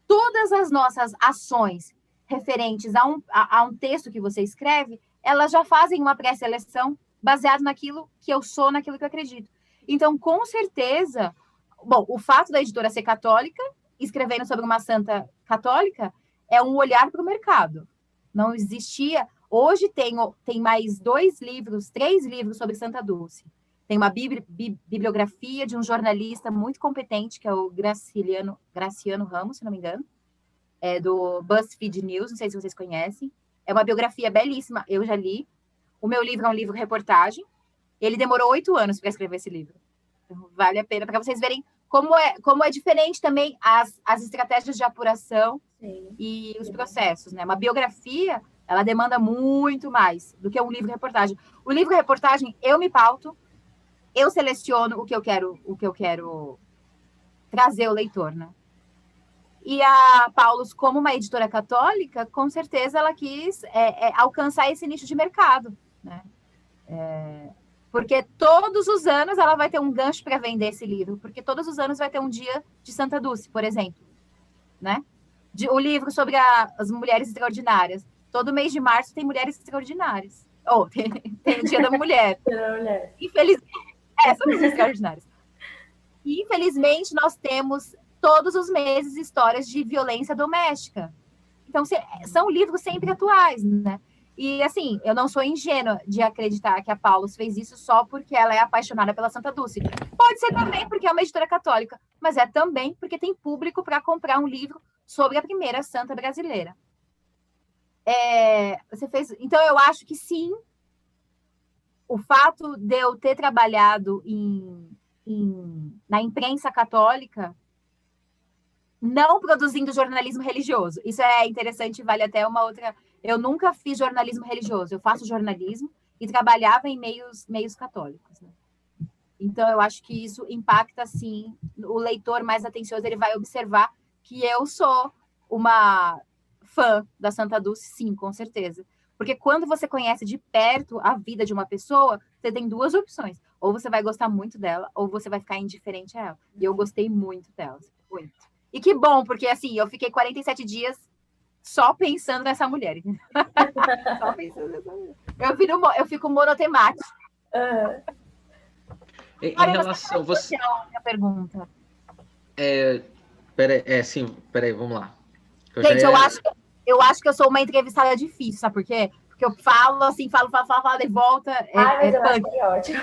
todas as nossas ações referentes a um texto que você escreve, elas já fazem uma pré-seleção baseado naquilo que eu sou, naquilo que eu acredito. Então, com certeza, o fato da editora ser católica, escrevendo sobre uma santa católica, é um olhar para o mercado. Não existia... Hoje tem mais 3 livros sobre Santa Dulce. Tem uma bibliografia de um jornalista muito competente, que é o Graciano Ramos, se não me engano, do BuzzFeed News, não sei se vocês conhecem. É uma biografia belíssima, eu já li. O meu livro é um livro-reportagem. Ele demorou 8 anos para escrever esse livro. Então, vale a pena, para vocês verem como é diferente também as estratégias de apuração. Sim. E os processos, né? Uma biografia, ela demanda muito mais do que um livro-reportagem. O livro-reportagem, eu me pauto, eu seleciono o que eu quero trazer ao leitor, né? E a Paulus, como uma editora católica, com certeza ela quis alcançar esse nicho de mercado, né? Porque todos os anos ela vai ter um gancho para vender esse livro, porque todos os anos vai ter um dia de Santa Dulce, por exemplo, né? O livro sobre as mulheres extraordinárias. Todo mês de março tem mulheres extraordinárias. Tem o Dia da Mulher. Infelizmente, são as extraordinárias. E, infelizmente, nós temos todos os meses histórias de violência doméstica. Então, são livros sempre atuais, né? E, assim, eu não sou ingênua de acreditar que a Paulus fez isso só porque ela é apaixonada pela Santa Dulce. Pode ser também porque é uma editora católica, mas é também porque tem público para comprar um livro sobre a primeira santa brasileira. Então, eu acho que sim, o fato de eu ter trabalhado na imprensa católica, não produzindo jornalismo religioso. Isso é interessante, vale até uma outra... Eu nunca fiz jornalismo religioso, eu faço jornalismo e trabalhava em meios católicos, né? Então, eu acho que isso impacta, sim, o leitor mais atencioso, ele vai observar que eu sou uma fã da Santa Dulce, sim, com certeza. Porque quando você conhece de perto a vida de uma pessoa, você tem 2 opções. Ou você vai gostar muito dela, ou você vai ficar indiferente a ela. E eu gostei muito dela, muito. E que bom, porque assim, eu fiquei 47 dias só pensando nessa mulher. Só pensando nessa mulher. Eu fico monotemática. Em relação... Minha pergunta. Peraí, vamos lá. Gente, eu acho que eu sou uma entrevistada difícil, sabe por quê? Porque eu falo assim, falo, e volta. Mas eu acho que é ótimo.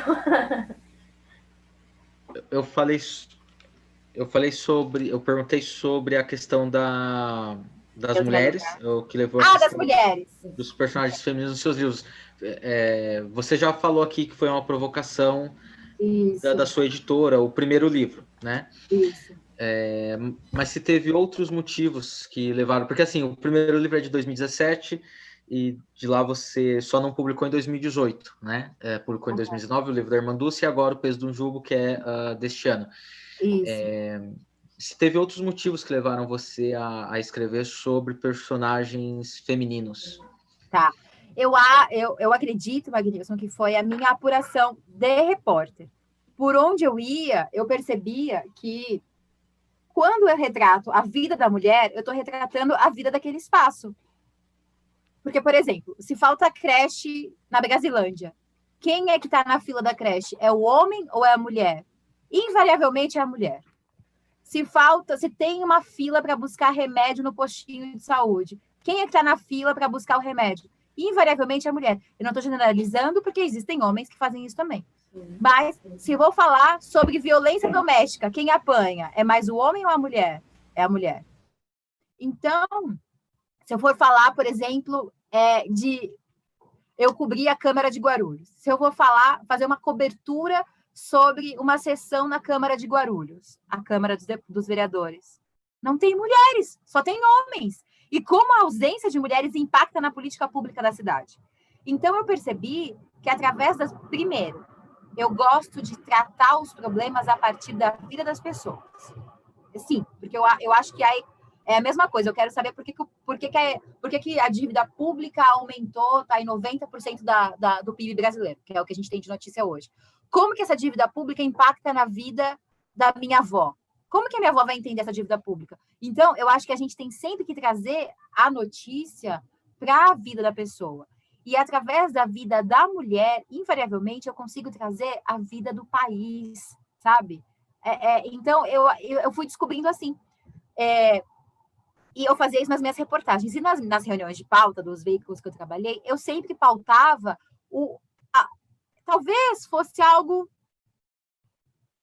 Eu perguntei sobre a questão das mulheres, o que levou das mulheres. Dos personagens femininos nos seus livros. Você já falou aqui que foi uma provocação da sua editora, o primeiro livro, né? Isso. Mas se teve outros motivos que levaram... Porque, assim, o primeiro livro é de 2017 e de lá você só não publicou em 2018, né? Publicou em 2019 o livro da Irmã Dulce e agora o Peso de um Jugo, que é deste ano. Isso. Se teve outros motivos que levaram você a escrever sobre personagens femininos. Tá. Eu acredito, Magnilson, que foi a minha apuração de repórter. Por onde eu ia, eu percebia que quando eu retrato a vida da mulher, eu estou retratando a vida daquele espaço. Porque, por exemplo, se falta creche na Brasilândia, quem é que está na fila da creche? É o homem ou é a mulher? Invariavelmente é a mulher. Se tem uma fila para buscar remédio no postinho de saúde, quem é que está na fila para buscar o remédio? Invariavelmente é a mulher. Eu não estou generalizando, porque existem homens que fazem isso também. Mas, se eu vou falar sobre violência doméstica, quem apanha? É mais o homem ou a mulher? É a mulher. Então, se eu for falar, por exemplo, eu cobrir a Câmara de Guarulhos. Se eu vou fazer uma cobertura sobre uma sessão na Câmara de Guarulhos, a Câmara dos Vereadores, não tem mulheres, só tem homens. E como a ausência de mulheres impacta na política pública da cidade. Então, eu percebi que, através primeiro, eu gosto de tratar os problemas a partir da vida das pessoas. Sim, porque eu acho que é a mesma coisa. Eu quero saber por que a dívida pública aumentou, está em 90% do PIB brasileiro, que é o que a gente tem de notícia hoje. Como que essa dívida pública impacta na vida da minha avó? Como que a minha avó vai entender essa dívida pública? Então, eu acho que a gente tem sempre que trazer a notícia para a vida da pessoa. E através da vida da mulher, invariavelmente, eu consigo trazer a vida do país, sabe? Então, eu fui descobrindo assim. E eu fazia isso nas minhas reportagens. E nas reuniões de pauta dos veículos que eu trabalhei, eu sempre pautava talvez fosse algo...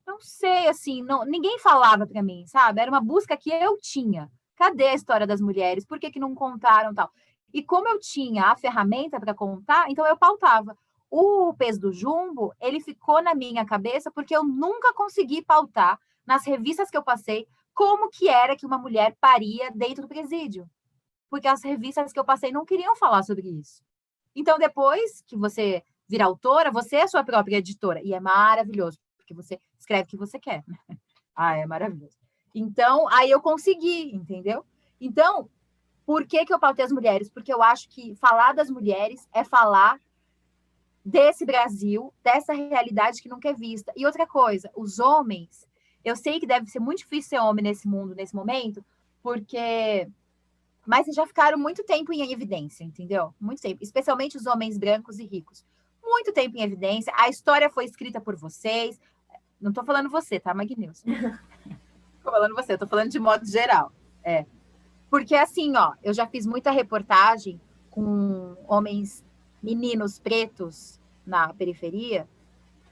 Não sei, assim, ninguém falava para mim, sabe? Era uma busca que eu tinha. Cadê a história das mulheres? Por que não contaram tal? E como eu tinha a ferramenta para contar, então eu pautava. O Peso do Jumbo, ele ficou na minha cabeça porque eu nunca consegui pautar nas revistas que eu passei como que era que uma mulher paria dentro do presídio. Porque as revistas que eu passei não queriam falar sobre isso. Então, depois que você vira autora, você é a sua própria editora. E é maravilhoso, porque você escreve o que você quer. É maravilhoso. Então, aí eu consegui, entendeu? Então, por que eu pautei as mulheres? Porque eu acho que falar das mulheres é falar desse Brasil, dessa realidade que nunca é vista. E outra coisa, os homens, eu sei que deve ser muito difícil ser homem nesse mundo, nesse momento, mas já ficaram muito tempo em evidência, entendeu? Muito tempo, especialmente os homens brancos e ricos. Muito tempo em evidência, a história foi escrita por vocês. Não estou falando você, tá, Magnilson? Estou falando você, estou falando de modo geral. Porque, assim, eu já fiz muita reportagem com meninos pretos na periferia,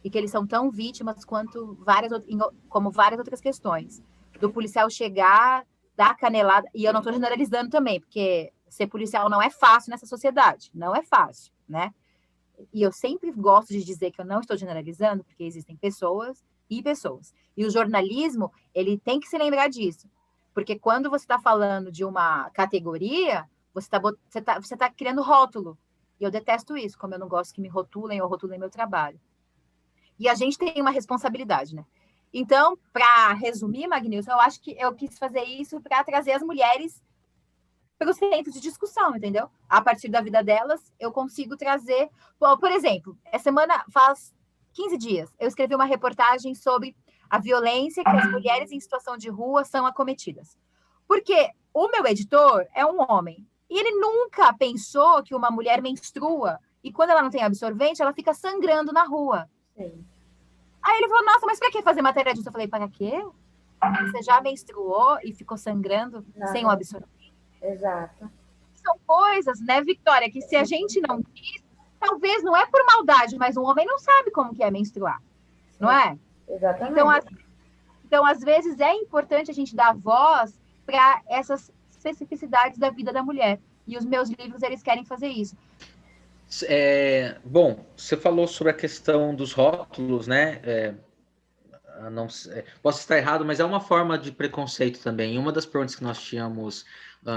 e que eles são tão vítimas como várias outras questões. Do policial chegar, dar canelada, e eu não estou generalizando também, porque ser policial não é fácil nessa sociedade, não é fácil, né? E eu sempre gosto de dizer que eu não estou generalizando, porque existem pessoas e pessoas. E o jornalismo, ele tem que se lembrar disso. Porque quando você está falando de uma categoria, você tá criando rótulo. E eu detesto isso, como eu não gosto que me rotulem ou rotulem meu trabalho. E a gente tem uma responsabilidade, né? Então, para resumir, Magnilson, eu acho que eu quis fazer isso para trazer as mulheres para o centro de discussão, entendeu? A partir da vida delas, eu consigo trazer... Por exemplo, essa semana, faz 15 dias, eu escrevi uma reportagem sobre a violência que as mulheres em situação de rua são acometidas. Porque o meu editor é um homem, e ele nunca pensou que uma mulher menstrua, e quando ela não tem absorvente, ela fica sangrando na rua. Sim. Aí ele falou, nossa, mas para que fazer matéria disso? Eu falei, para quê? Você já menstruou e ficou sangrando sem o absorvente? Exato. São coisas, né, Victória, que se a gente não diz, talvez não é por maldade, mas um homem não sabe como que é menstruar, não é? Exatamente. Então, às vezes, é importante a gente dar voz para essas especificidades da vida da mulher. E os meus livros, eles querem fazer isso. Bom, você falou sobre a questão dos rótulos, né? não posso estar errado, mas é uma forma de preconceito também. Uma das perguntas que nós tínhamos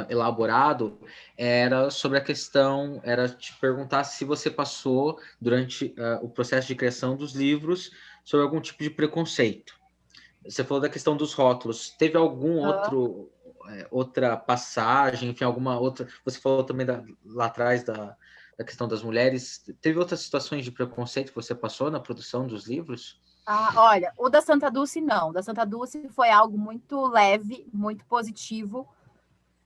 elaborado era sobre a questão, era te perguntar se você passou durante o processo de criação dos livros sobre algum tipo de preconceito. Você falou da questão dos rótulos. Teve algum outra passagem, enfim, alguma outra... Você falou também lá atrás da questão das mulheres. Teve outras situações de preconceito que você passou na produção dos livros? Olha, o da Santa Dulce, não. O da Santa Dulce foi algo muito leve, muito positivo,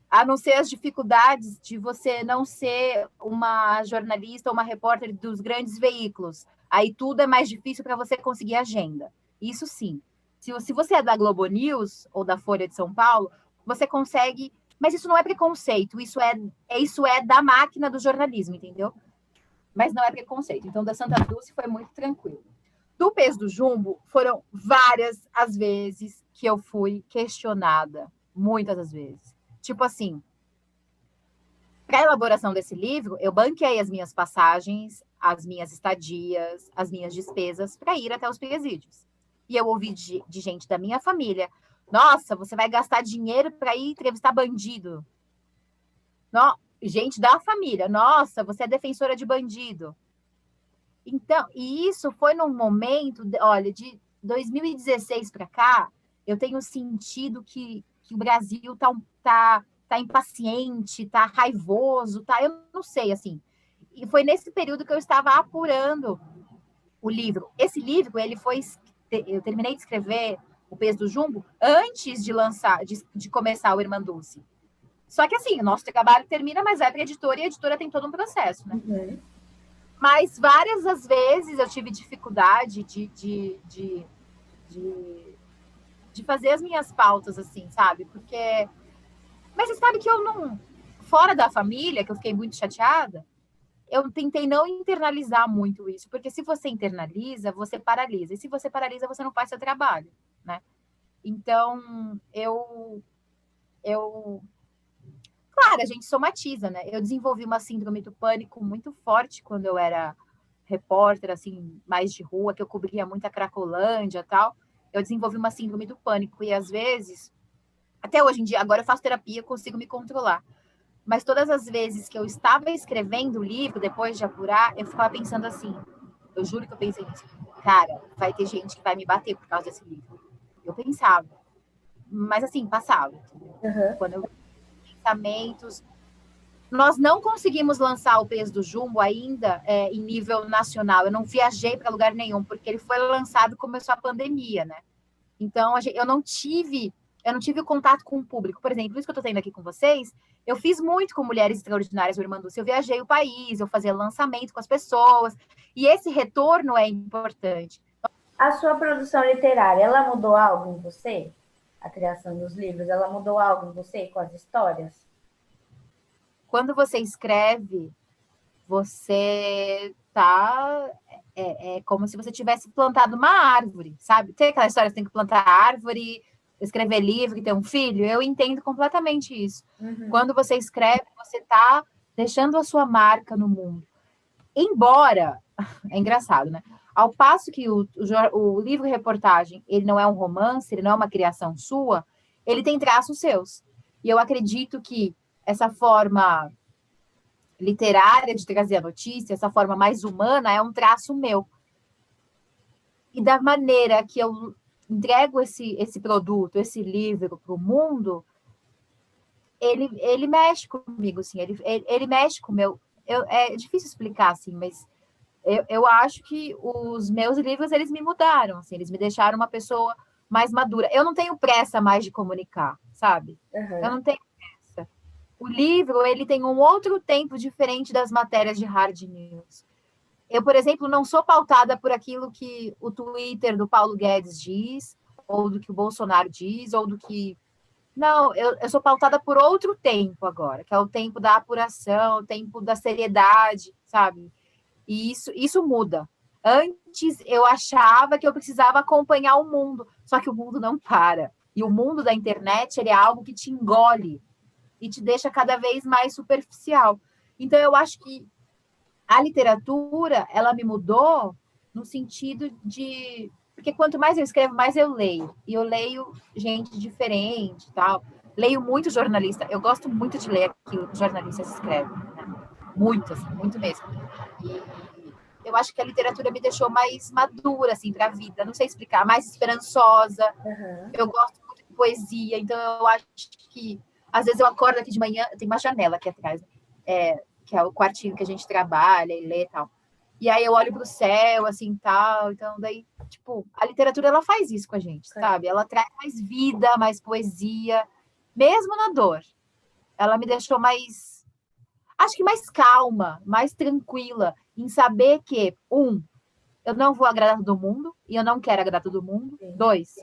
a não ser as dificuldades de você não ser uma jornalista ou uma repórter dos grandes veículos. Aí tudo é mais difícil para você conseguir agenda. Isso sim. Se você é da Globo News ou da Folha de São Paulo, você consegue... Mas isso não é preconceito, isso é da máquina do jornalismo, entendeu? Mas não é preconceito. Então, da Santa Dulce foi muito tranquilo. Do Peso do Jumbo, foram várias as vezes que eu fui questionada. Muitas as vezes. Tipo assim, para a elaboração desse livro, eu banquei as minhas passagens, as minhas estadias, as minhas despesas para ir até os presídios. E eu ouvi de gente da minha família: nossa, você vai gastar dinheiro para ir entrevistar bandido. Gente da família: nossa, você é defensora de bandido. Então, e isso foi num momento, olha, de 2016 para cá, eu tenho sentido que o Brasil tá impaciente, tá raivoso, eu não sei, assim. E foi nesse período que eu estava apurando o livro. Esse livro, eu terminei de escrever O Peso do Jumbo antes de lançar, de começar o Irmanduce. Só que assim, o nosso trabalho termina, mas vai para a editora e a editora tem todo um processo, né? Uhum. Mas várias as vezes eu tive dificuldade de fazer as minhas pautas, assim, sabe? Porque... Mas você sabe que eu não... Fora da família, que eu fiquei muito chateada, eu tentei não internalizar muito isso, porque se você internaliza, você paralisa. E se você paralisa, você não faz seu trabalho, né? Então, Claro, a gente somatiza, né? Eu desenvolvi uma síndrome do pânico muito forte quando eu era repórter, assim, mais de rua, que eu cobria muita Cracolândia e tal. Eu desenvolvi uma síndrome do pânico e, às vezes, até hoje em dia, agora eu faço terapia, consigo me controlar. Mas todas as vezes que eu estava escrevendo o livro, depois de apurar, eu ficava pensando assim, eu juro que eu pensei nisso, cara, vai ter gente que vai me bater por causa desse livro. Eu pensava, mas assim, passava. Uhum. Quando eu pensamentos... Nós não conseguimos lançar o Peso do Jumbo ainda em nível nacional. Eu não viajei para lugar nenhum, porque ele foi lançado e começou a pandemia, né? Então, eu não tive o contato com o público. Por exemplo, isso que eu estou tendo aqui com vocês, eu fiz muito com Mulheres Extraordinárias do Irmanduce. Eu viajei o país, eu fazia lançamento com as pessoas, e esse retorno é importante. A sua produção literária, ela mudou algo em você? A criação dos livros, ela mudou algo em você com as histórias? Quando você escreve, você tá... É como se você tivesse plantado uma árvore, sabe? Tem aquela história que você tem que plantar árvore, escrever livro e ter um filho? Eu entendo completamente isso. Uhum. Quando você escreve, você está deixando a sua marca no mundo. Embora, é engraçado, né? Ao passo que o livro-reportagem, ele não é um romance, ele não é uma criação sua, ele tem traços seus. E eu acredito que essa forma literária de trazer a notícia, essa forma mais humana, é um traço meu. E da maneira que eu entrego esse produto, esse livro para o mundo, ele mexe comigo, assim, ele mexe com o meu... é difícil explicar, assim, mas eu acho que os meus livros, eles me mudaram, assim, eles me deixaram uma pessoa mais madura. Eu não tenho pressa mais de comunicar, sabe? Uhum. Eu não tenho pressa. O livro, ele tem um outro tempo diferente das matérias de hard news. Eu, por exemplo, não sou pautada por aquilo que o Twitter do Paulo Guedes diz, ou do que o Bolsonaro diz, ou do que... Não, eu sou pautada por outro tempo agora, que é o tempo da apuração, o tempo da seriedade, sabe? E isso muda. Antes, eu achava que eu precisava acompanhar o mundo, só que o mundo não para. E o mundo da internet, ele é algo que te engole e te deixa cada vez mais superficial. Então, eu acho que a literatura, ela me mudou no sentido de Porque quanto mais eu escrevo, mais eu leio. E eu leio gente diferente, tal. Leio muito jornalista. Eu gosto muito de ler aquilo que os jornalistas escrevem, né? Muito, assim, muito mesmo. E eu acho que a literatura me deixou mais madura, assim, para a vida. Não sei explicar, mais esperançosa. Uhum. Eu gosto muito de poesia, então eu acho que às vezes eu acordo aqui de manhã, tem uma janela aqui atrás, que é o quartinho que a gente trabalha e lê e tal. E aí eu olho para o céu, assim, tal. Então, daí, tipo, a literatura, ela faz isso com a gente, sabe? Ela traz mais vida, mais poesia, mesmo na dor. Ela me deixou mais, acho que mais calma, mais tranquila, em saber que, eu não vou agradar todo mundo, e eu não quero agradar todo mundo. 2,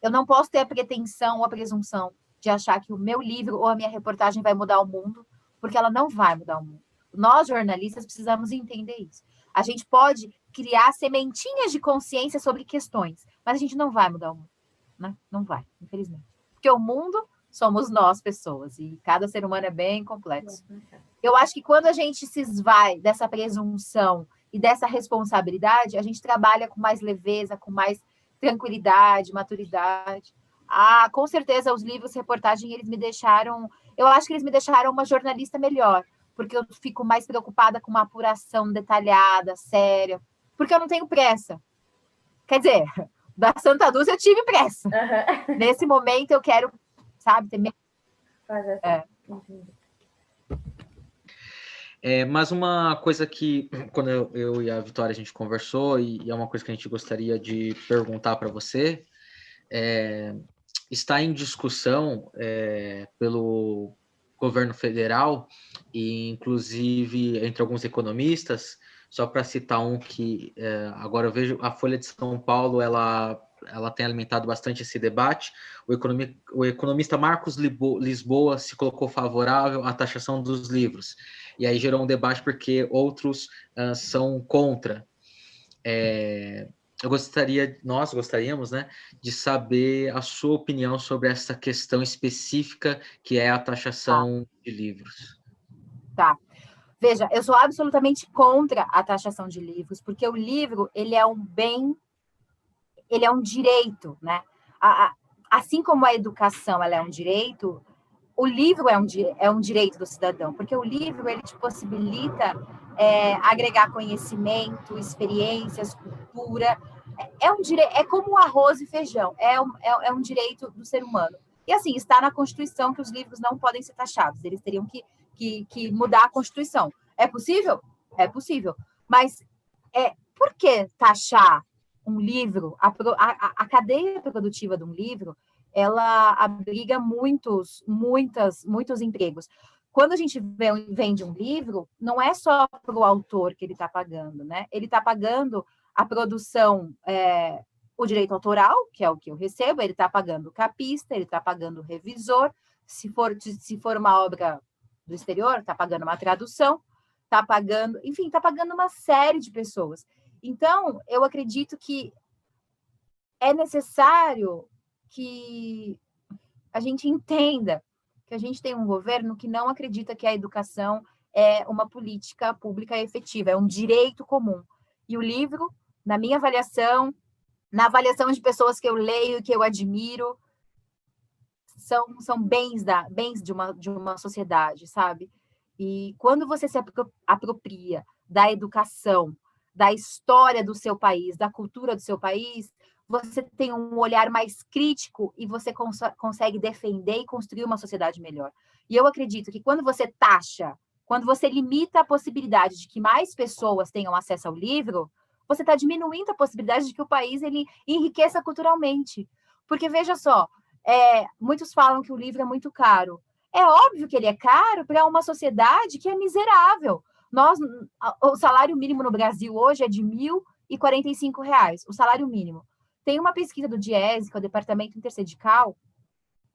eu não posso ter a pretensão ou a presunção de achar que o meu livro ou a minha reportagem vai mudar o mundo, porque ela não vai mudar o mundo. Nós, jornalistas, precisamos entender isso. A gente pode criar sementinhas de consciência sobre questões, mas a gente não vai mudar o mundo, né? Não vai, infelizmente. Porque o mundo somos nós, pessoas, e cada ser humano é bem complexo. Eu acho que quando a gente se esvai dessa presunção e dessa responsabilidade, a gente trabalha com mais leveza, com mais tranquilidade, maturidade. Com certeza, os livros, reportagem, eles me deixaram... Eu acho que eles me deixaram uma jornalista melhor, porque eu fico mais preocupada com uma apuração detalhada, séria, porque eu não tenho pressa. Quer dizer, da Santa Dulce eu tive pressa. Uhum. Nesse momento eu quero, sabe, ter... Mas uma coisa que, quando eu e a Vitória, a gente conversou, e é uma coisa que a gente gostaria de perguntar para você, está em discussão pelo governo federal, e inclusive entre alguns economistas, só para citar um que agora eu vejo, a Folha de São Paulo, ela tem alimentado bastante esse debate. O economista Marcos Lisboa se colocou favorável à taxação dos livros, e aí gerou um debate porque outros são contra. Nós gostaríamos, né, de saber a sua opinião sobre essa questão específica que é a taxação de livros. Tá. Veja, eu sou absolutamente contra a taxação de livros, porque o livro, ele é um bem, ele é um direito, né? Assim como a educação ela é um direito, o livro é um direito do cidadão, porque o livro, ele te possibilita agregar conhecimento, experiências, cultura. É como o arroz e feijão, é um direito do ser humano. E assim, está na Constituição que os livros não podem ser taxados, eles teriam que mudar a Constituição. É possível? É possível. Mas por que taxar um livro? A cadeia produtiva de um livro, ela abriga muitos empregos. Quando a gente vende um livro, não é só para o autor que ele está pagando, né? Ele está pagando a produção, o direito autoral, que é o que eu recebo, ele está pagando o capista, ele está pagando o revisor, se for uma obra do exterior, está pagando uma tradução, está pagando, enfim, está pagando uma série de pessoas. Então, eu acredito que é necessário que a gente entenda que a gente tem um governo que não acredita que a educação é uma política pública efetiva, é um direito comum. E o livro, na minha avaliação, na avaliação de pessoas que eu leio, que eu admiro, são bens de uma sociedade, sabe? E quando você se apropria da educação, da história do seu país, da cultura do seu país, você tem um olhar mais crítico e você consegue defender e construir uma sociedade melhor. E eu acredito que quando você taxa, quando você limita a possibilidade de que mais pessoas tenham acesso ao livro, você está diminuindo a possibilidade de que o país ele enriqueça culturalmente. Porque, veja só, muitos falam que o livro é muito caro. É óbvio que ele é caro para uma sociedade que é miserável. O salário mínimo no Brasil hoje é de R$ 1.045, o salário mínimo. Tem uma pesquisa do DIEESE, que é o Departamento Intersindical,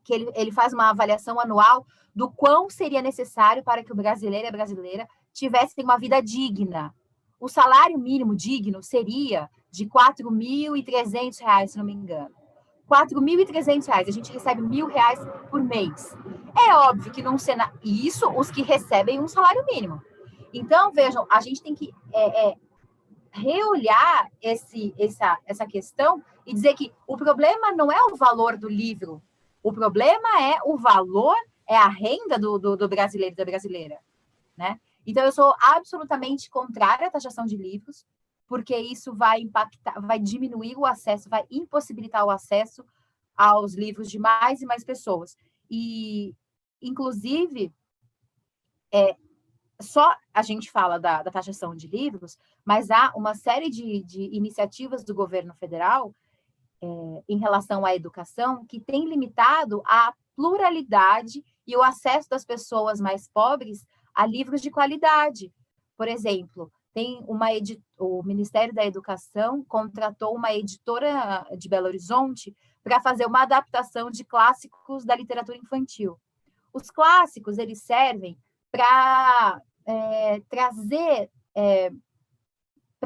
que ele faz uma avaliação anual do quão seria necessário para que o brasileiro e a brasileira tivessem uma vida digna. O salário mínimo digno seria de R$ 4.300, se não me engano. R$ 4.300, a gente recebe R$ 1.000 por mês. É óbvio que não será isso os que recebem um salário mínimo. Então, vejam, a gente tem que reolhar essa questão e dizer que o problema não é o valor do livro, o problema é o valor, é a renda do brasileiro e da brasileira, né? Então, eu sou absolutamente contrária à taxação de livros, porque isso vai impactar, vai diminuir o acesso, vai impossibilitar o acesso aos livros de mais e mais pessoas. E, inclusive, só a gente fala da taxação de livros, mas há uma série de iniciativas do governo federal em relação à educação que tem limitado a pluralidade e o acesso das pessoas mais pobres a livros de qualidade. Por exemplo, o Ministério da Educação contratou uma editora de Belo Horizonte para fazer uma adaptação de clássicos da literatura infantil. Os clássicos, eles servem para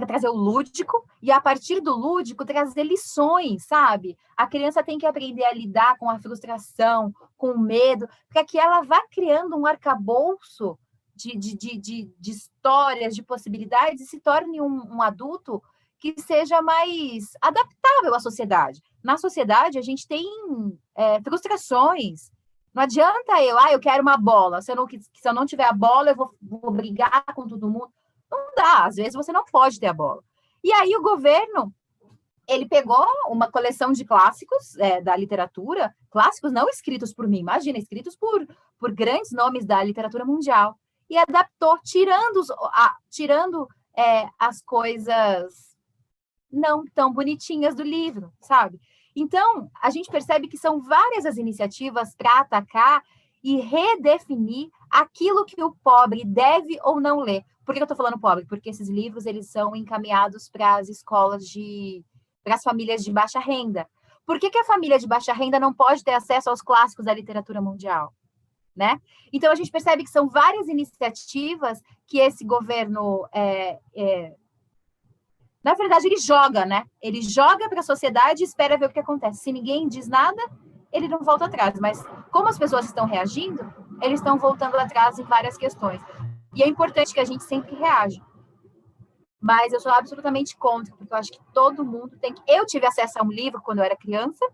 trazer o lúdico e, a partir do lúdico, trazer lições, sabe? A criança tem que aprender a lidar com a frustração, com o medo, para que ela vá criando um arcabouço de histórias, de possibilidades, e se torne um adulto que seja mais adaptável à sociedade. Na sociedade, a gente tem frustrações. Não adianta eu quero uma bola. Se eu não tiver a bola, eu vou brigar com todo mundo. Não dá, às vezes você não pode ter a bola. E aí o governo, ele pegou uma coleção de clássicos da literatura, clássicos não escritos por mim, imagina, escritos por grandes nomes da literatura mundial, e adaptou, tirando as coisas não tão bonitinhas do livro, sabe? Então, a gente percebe que são várias as iniciativas para atacar e redefinir aquilo que o pobre deve ou não ler. Por que eu estou falando pobre? Porque esses livros, eles são encaminhados para as escolas para as famílias de baixa renda. Por que a família de baixa renda não pode ter acesso aos clássicos da literatura mundial? Né? Então, a gente percebe que são várias iniciativas que esse governo, na verdade, ele joga, né? Ele joga para a sociedade e espera ver o que acontece. Se ninguém diz nada, ele não volta atrás. Mas, como as pessoas estão reagindo, eles estão voltando atrás em várias questões. E é importante que a gente sempre reaja. Mas eu sou absolutamente contra, porque eu acho que todo mundo tem que... Eu tive acesso a um livro quando eu era criança.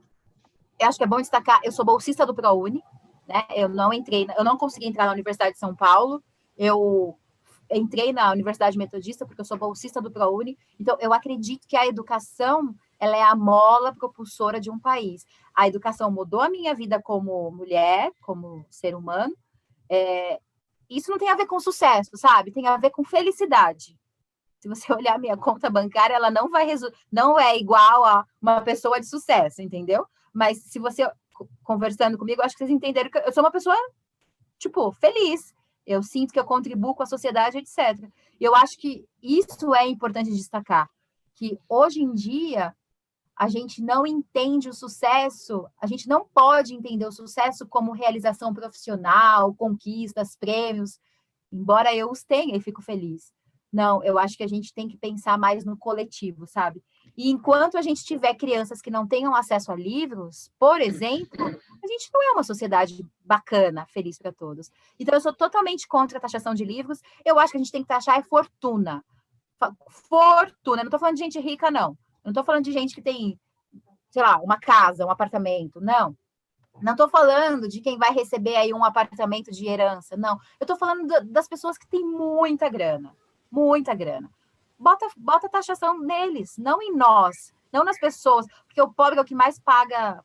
Eu acho que é bom destacar, eu sou bolsista do ProUni, né? Eu não consegui entrar na Universidade de São Paulo. Eu entrei na Universidade Metodista porque eu sou bolsista do ProUni. Então, eu acredito que a educação, ela é a mola propulsora de um país. A educação mudou a minha vida como mulher, como ser humano. Isso não tem a ver com sucesso, sabe? Tem a ver com felicidade. Se você olhar a minha conta bancária, ela não é igual a uma pessoa de sucesso, entendeu? Mas se você conversando comigo, acho que vocês entenderam que eu sou uma pessoa, feliz. Eu sinto que eu contribuo com a sociedade, etc. E eu acho que isso é importante destacar, que hoje em dia a gente não entende o sucesso, a gente não pode entender o sucesso como realização profissional, conquistas, prêmios, embora eu os tenha e fico feliz. Não, eu acho que a gente tem que pensar mais no coletivo, sabe? E enquanto a gente tiver crianças que não tenham acesso a livros, por exemplo, a gente não é uma sociedade bacana, feliz para todos. Então, eu sou totalmente contra a taxação de livros. Eu acho que a gente tem que taxar fortuna. Fortuna. Eu não estou falando de gente rica, não. Eu não estou falando de gente que tem, sei lá, uma casa, um apartamento. Não. Não estou falando de quem vai receber aí um apartamento de herança. Não. Eu estou falando das pessoas que têm muita grana. Muita grana. Bota taxação neles, não em nós, não nas pessoas, porque o pobre é o que mais paga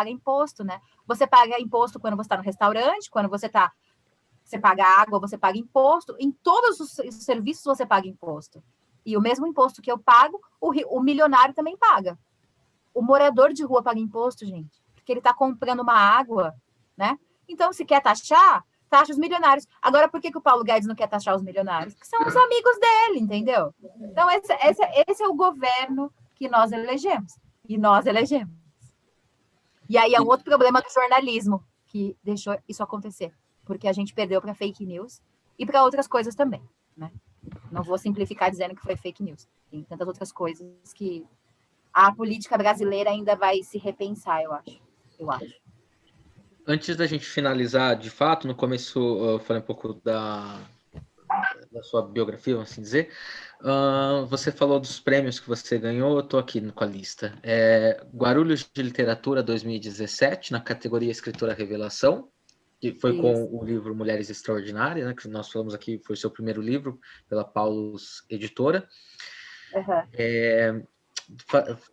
imposto, né? Você paga imposto quando você está no restaurante, quando você paga água, você paga imposto, em todos os serviços você paga imposto. E o mesmo imposto que eu pago, o milionário também paga. O morador de rua paga imposto, gente, porque ele está comprando uma água, né? Então, se quer taxar, taxa os milionários. Agora, por que o Paulo Guedes não quer taxar os milionários? Porque são os amigos dele, entendeu? Então, esse é o governo que nós elegemos. E nós elegemos. E aí é um outro problema do jornalismo que deixou isso acontecer. Porque a gente perdeu para fake news e para outras coisas também, né? Não vou simplificar dizendo que foi fake news. Tem tantas outras coisas que a política brasileira ainda vai se repensar, eu acho. Antes da gente finalizar, de fato, no começo eu falei um pouco da sua biografia, vamos assim dizer. Você falou dos prêmios que você ganhou, eu estou aqui com a lista. Guarulhos de Literatura 2017, na categoria Escritora Revelação, que foi com o livro Mulheres Extraordinárias, né, que nós falamos aqui, foi o seu primeiro livro, pela Paulus Editora.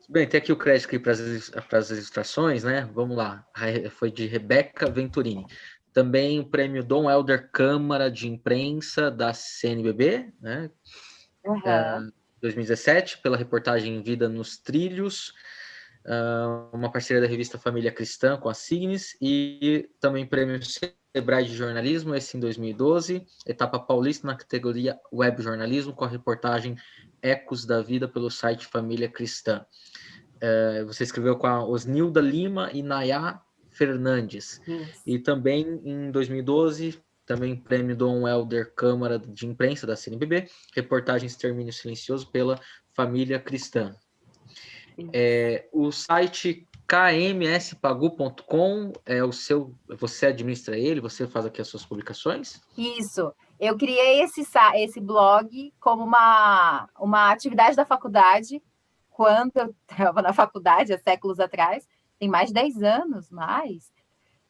Bem, tem aqui o crédito para as ilustrações, né? Vamos lá. Foi de Rebeca Venturini. Também o prêmio Dom Helder Câmara de Imprensa da CNBB, né? 2017, pela reportagem Vida nos Trilhos, uma parceria da revista Família Cristã com a Signes, e também prêmio Sebrae de Jornalismo, esse em 2012, etapa paulista na categoria Web Jornalismo, com a reportagem Ecos da Vida pelo site Família Cristã. Você escreveu com a Osnilda Lima e Nayá Fernandes. E também em 2012, também prêmio Dom Helder Câmara de Imprensa da CNBB, reportagem Extermínio Silencioso pela Família Cristã. O site kmspagu.com é o seu, você administra ele, você faz aqui as suas publicações? Isso. Eu criei esse blog como uma atividade da faculdade, quando eu estava na faculdade, há séculos atrás, tem mais de 10 anos, mais,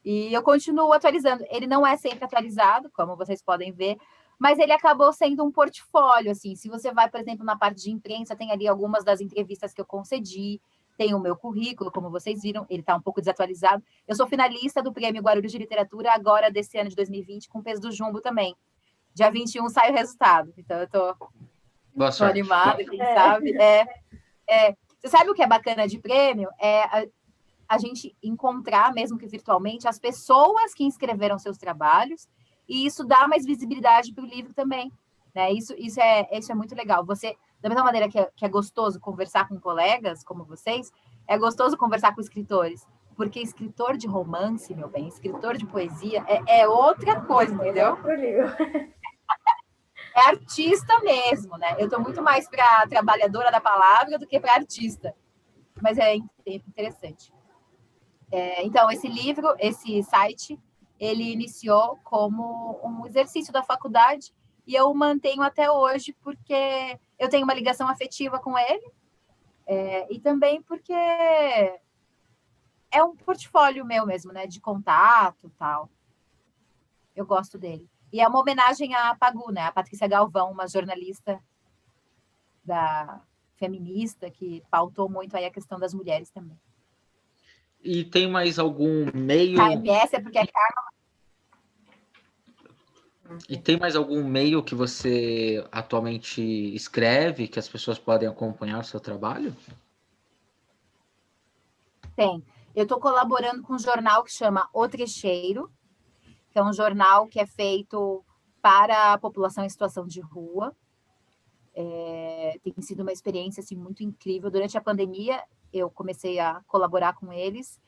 e eu continuo atualizando. Ele não é sempre atualizado, como vocês podem ver, mas ele acabou sendo um portfólio, assim. Se você vai, por exemplo, na parte de imprensa, tem ali algumas das entrevistas que eu concedi, tem o meu currículo, como vocês viram, ele está um pouco desatualizado. Eu sou finalista do Prêmio Guarulhos de Literatura, agora desse ano de 2020, com peso do Jumbo também. Dia 21 sai o resultado, então eu tô animada, quem sabe. Você sabe o que é bacana de prêmio? A gente encontrar, mesmo que virtualmente, as pessoas que inscreveram seus trabalhos, e isso dá mais visibilidade para o livro também, né? Isso é muito legal. Você, da mesma maneira que é gostoso conversar com colegas como vocês, é gostoso conversar com escritores, porque escritor de romance, meu bem, escritor de poesia é outra coisa, entendeu? É artista mesmo, né? Eu estou muito mais para trabalhadora da palavra do que para artista, mas é interessante. Então, esse livro, esse site, ele iniciou como um exercício da faculdade e eu o mantenho até hoje porque eu tenho uma ligação afetiva com ele e também porque é um portfólio meu mesmo, né, de contato e tal. Eu gosto dele. E é uma homenagem à Pagu, né, a Patrícia Galvão, uma jornalista feminista que pautou muito aí a questão das mulheres também. E tem mais algum meio... KMS é porque é Karma. E tem mais algum meio que você atualmente escreve, que as pessoas podem acompanhar o seu trabalho? Tem. Eu estou colaborando com um jornal que chama O Trecheiro, que é um jornal que é feito para a população em situação de rua. Tem sido uma experiência assim, muito incrível. Durante a pandemia, eu comecei a colaborar com eles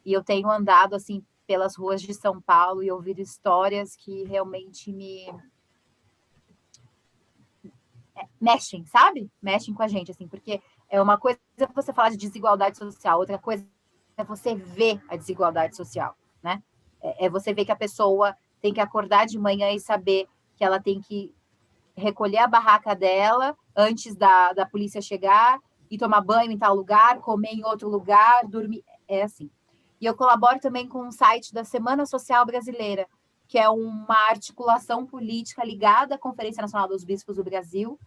e eu tenho andado assim pelas ruas de São Paulo e ouvido histórias que realmente me mexem, sabe? Mexem com a gente, assim, porque é uma coisa você falar de desigualdade social, outra coisa é você ver a desigualdade social, né? É você ver que a pessoa tem que acordar de manhã e saber que ela tem que recolher a barraca dela antes da polícia chegar e tomar banho em tal lugar, comer em outro lugar, dormir, é assim. E eu colaboro também com um site da Semana Social Brasileira, que é uma articulação política ligada à Conferência Nacional dos Bispos do Brasil,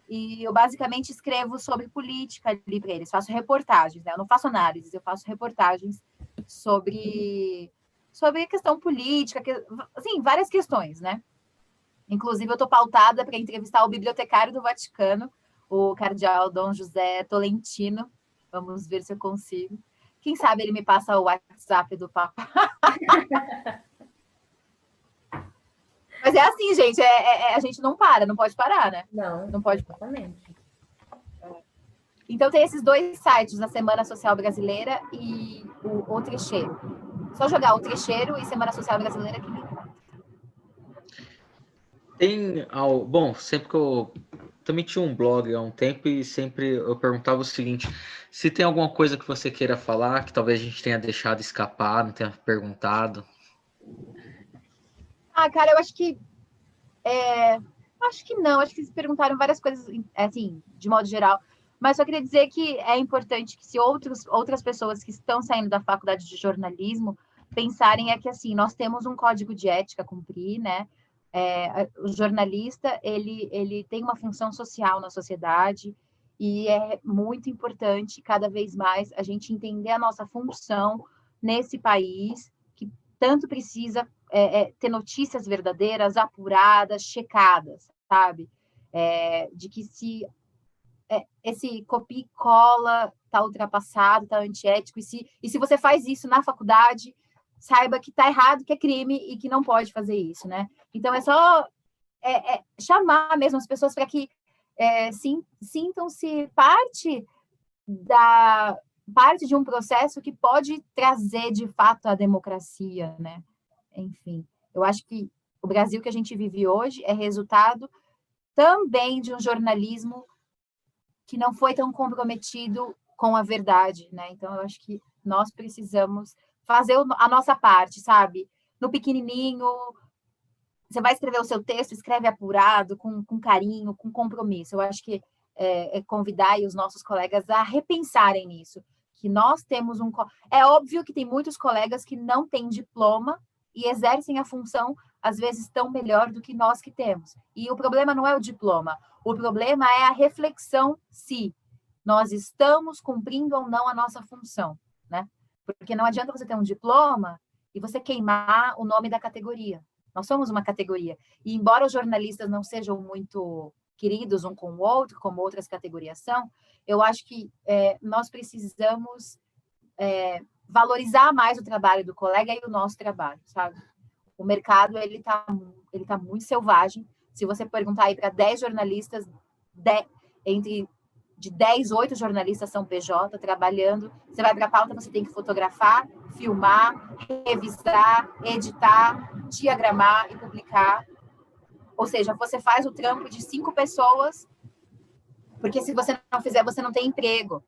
e eu basicamente escrevo sobre política ali para eles, faço reportagens, né? Eu não faço análises, eu faço reportagens sobre a questão política, assim, várias questões, né? Inclusive, eu estou pautada para entrevistar o bibliotecário do Vaticano, o cardeal Dom José Tolentino. Vamos ver se eu consigo. Quem sabe ele me passa o WhatsApp do Papa. Mas é assim, gente, a gente não para, não pode parar, né? Não pode. Exatamente. Então, tem esses dois sites, a Semana Social Brasileira e o Trecheiro. Só jogar o Trecheiro e Semana Social Brasileira que me encontra. Bom, sempre que eu também tinha um blog há um tempo e sempre eu perguntava o seguinte: se tem alguma coisa que você queira falar, que talvez a gente tenha deixado escapar, não tenha perguntado. Cara, eu acho que Acho que não, acho que vocês perguntaram várias coisas, assim, de modo geral, mas só queria dizer que é importante que se outras pessoas que estão saindo da faculdade de jornalismo pensarem que, assim, nós temos um código de ética a cumprir, né? O jornalista, ele tem uma função social na sociedade e é muito importante, cada vez mais, a gente entender a nossa função nesse país, que tanto precisa ter notícias verdadeiras, apuradas, checadas, sabe? De que se esse copia e cola está ultrapassado, está antiético, e se você faz isso na faculdade, saiba que está errado, que é crime e que não pode fazer isso, né? Então, é só chamar mesmo as pessoas para que sintam-se parte de um processo que pode trazer, de fato, a democracia, né? Enfim, eu acho que o Brasil que a gente vive hoje é resultado também de um jornalismo que não foi tão comprometido com a verdade, né? Então, eu acho que nós precisamos fazer a nossa parte, sabe? No pequenininho, você vai escrever o seu texto, escreve apurado, com carinho, com compromisso. Eu acho que convidar aí os nossos colegas a repensarem nisso, que nós temos É óbvio que tem muitos colegas que não têm diploma e exercem a função, às vezes, tão melhor do que nós que temos. E o problema não é o diploma, o problema é a reflexão se nós estamos cumprindo ou não a nossa função, né? Porque não adianta você ter um diploma e você queimar o nome da categoria. Nós somos uma categoria. E embora os jornalistas não sejam muito queridos um com o outro, como outras categorias são, eu acho que nós precisamos valorizar mais o trabalho do colega e o nosso trabalho, sabe? O mercado, ele tá muito selvagem. Se você perguntar aí para 10 jornalistas, de 10, 8 jornalistas são PJ trabalhando. Você vai para a pauta, você tem que fotografar, filmar, revisar, editar, diagramar e publicar. Ou seja, você faz o trampo de 5 pessoas, porque se você não fizer, você não tem emprego.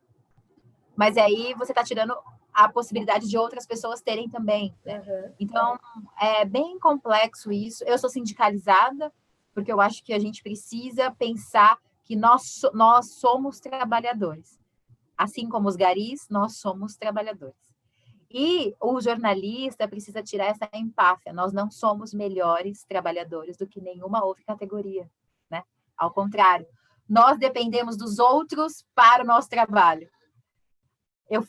Mas aí você está tirando a possibilidade de outras pessoas terem também, né? Uhum. Então, é bem complexo isso. Eu sou sindicalizada, porque eu acho que a gente precisa pensar que nós somos trabalhadores. Assim como os garis, nós somos trabalhadores. E o jornalista precisa tirar essa empáfia. Nós não somos melhores trabalhadores do que nenhuma outra categoria, né? Ao contrário, nós dependemos dos outros para o nosso trabalho. Eu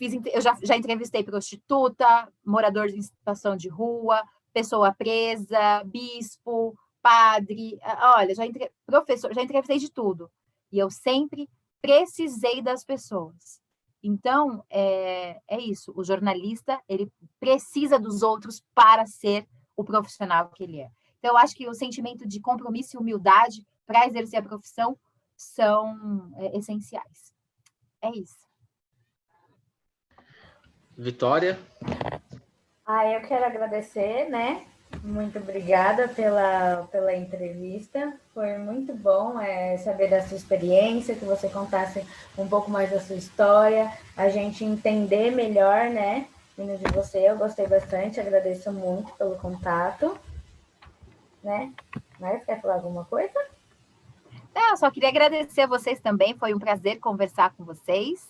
já entrevistei prostituta, morador de situação de rua, pessoa presa, bispo, padre. Olha, professor, já entrevistei de tudo. E eu sempre precisei das pessoas. Então, é isso. O jornalista, ele precisa dos outros para ser o profissional que ele é. Então, eu acho que o sentimento de compromisso e humildade para exercer a profissão são essenciais. É isso. Vitória? Eu quero agradecer, né? Muito obrigada pela entrevista. Foi muito bom saber da sua experiência, que você contasse um pouco mais da sua história, a gente entender melhor, né? Vindo de você, eu gostei bastante, agradeço muito pelo contato. Né? Mas quer falar alguma coisa? Não, só queria agradecer a vocês também, foi um prazer conversar com vocês.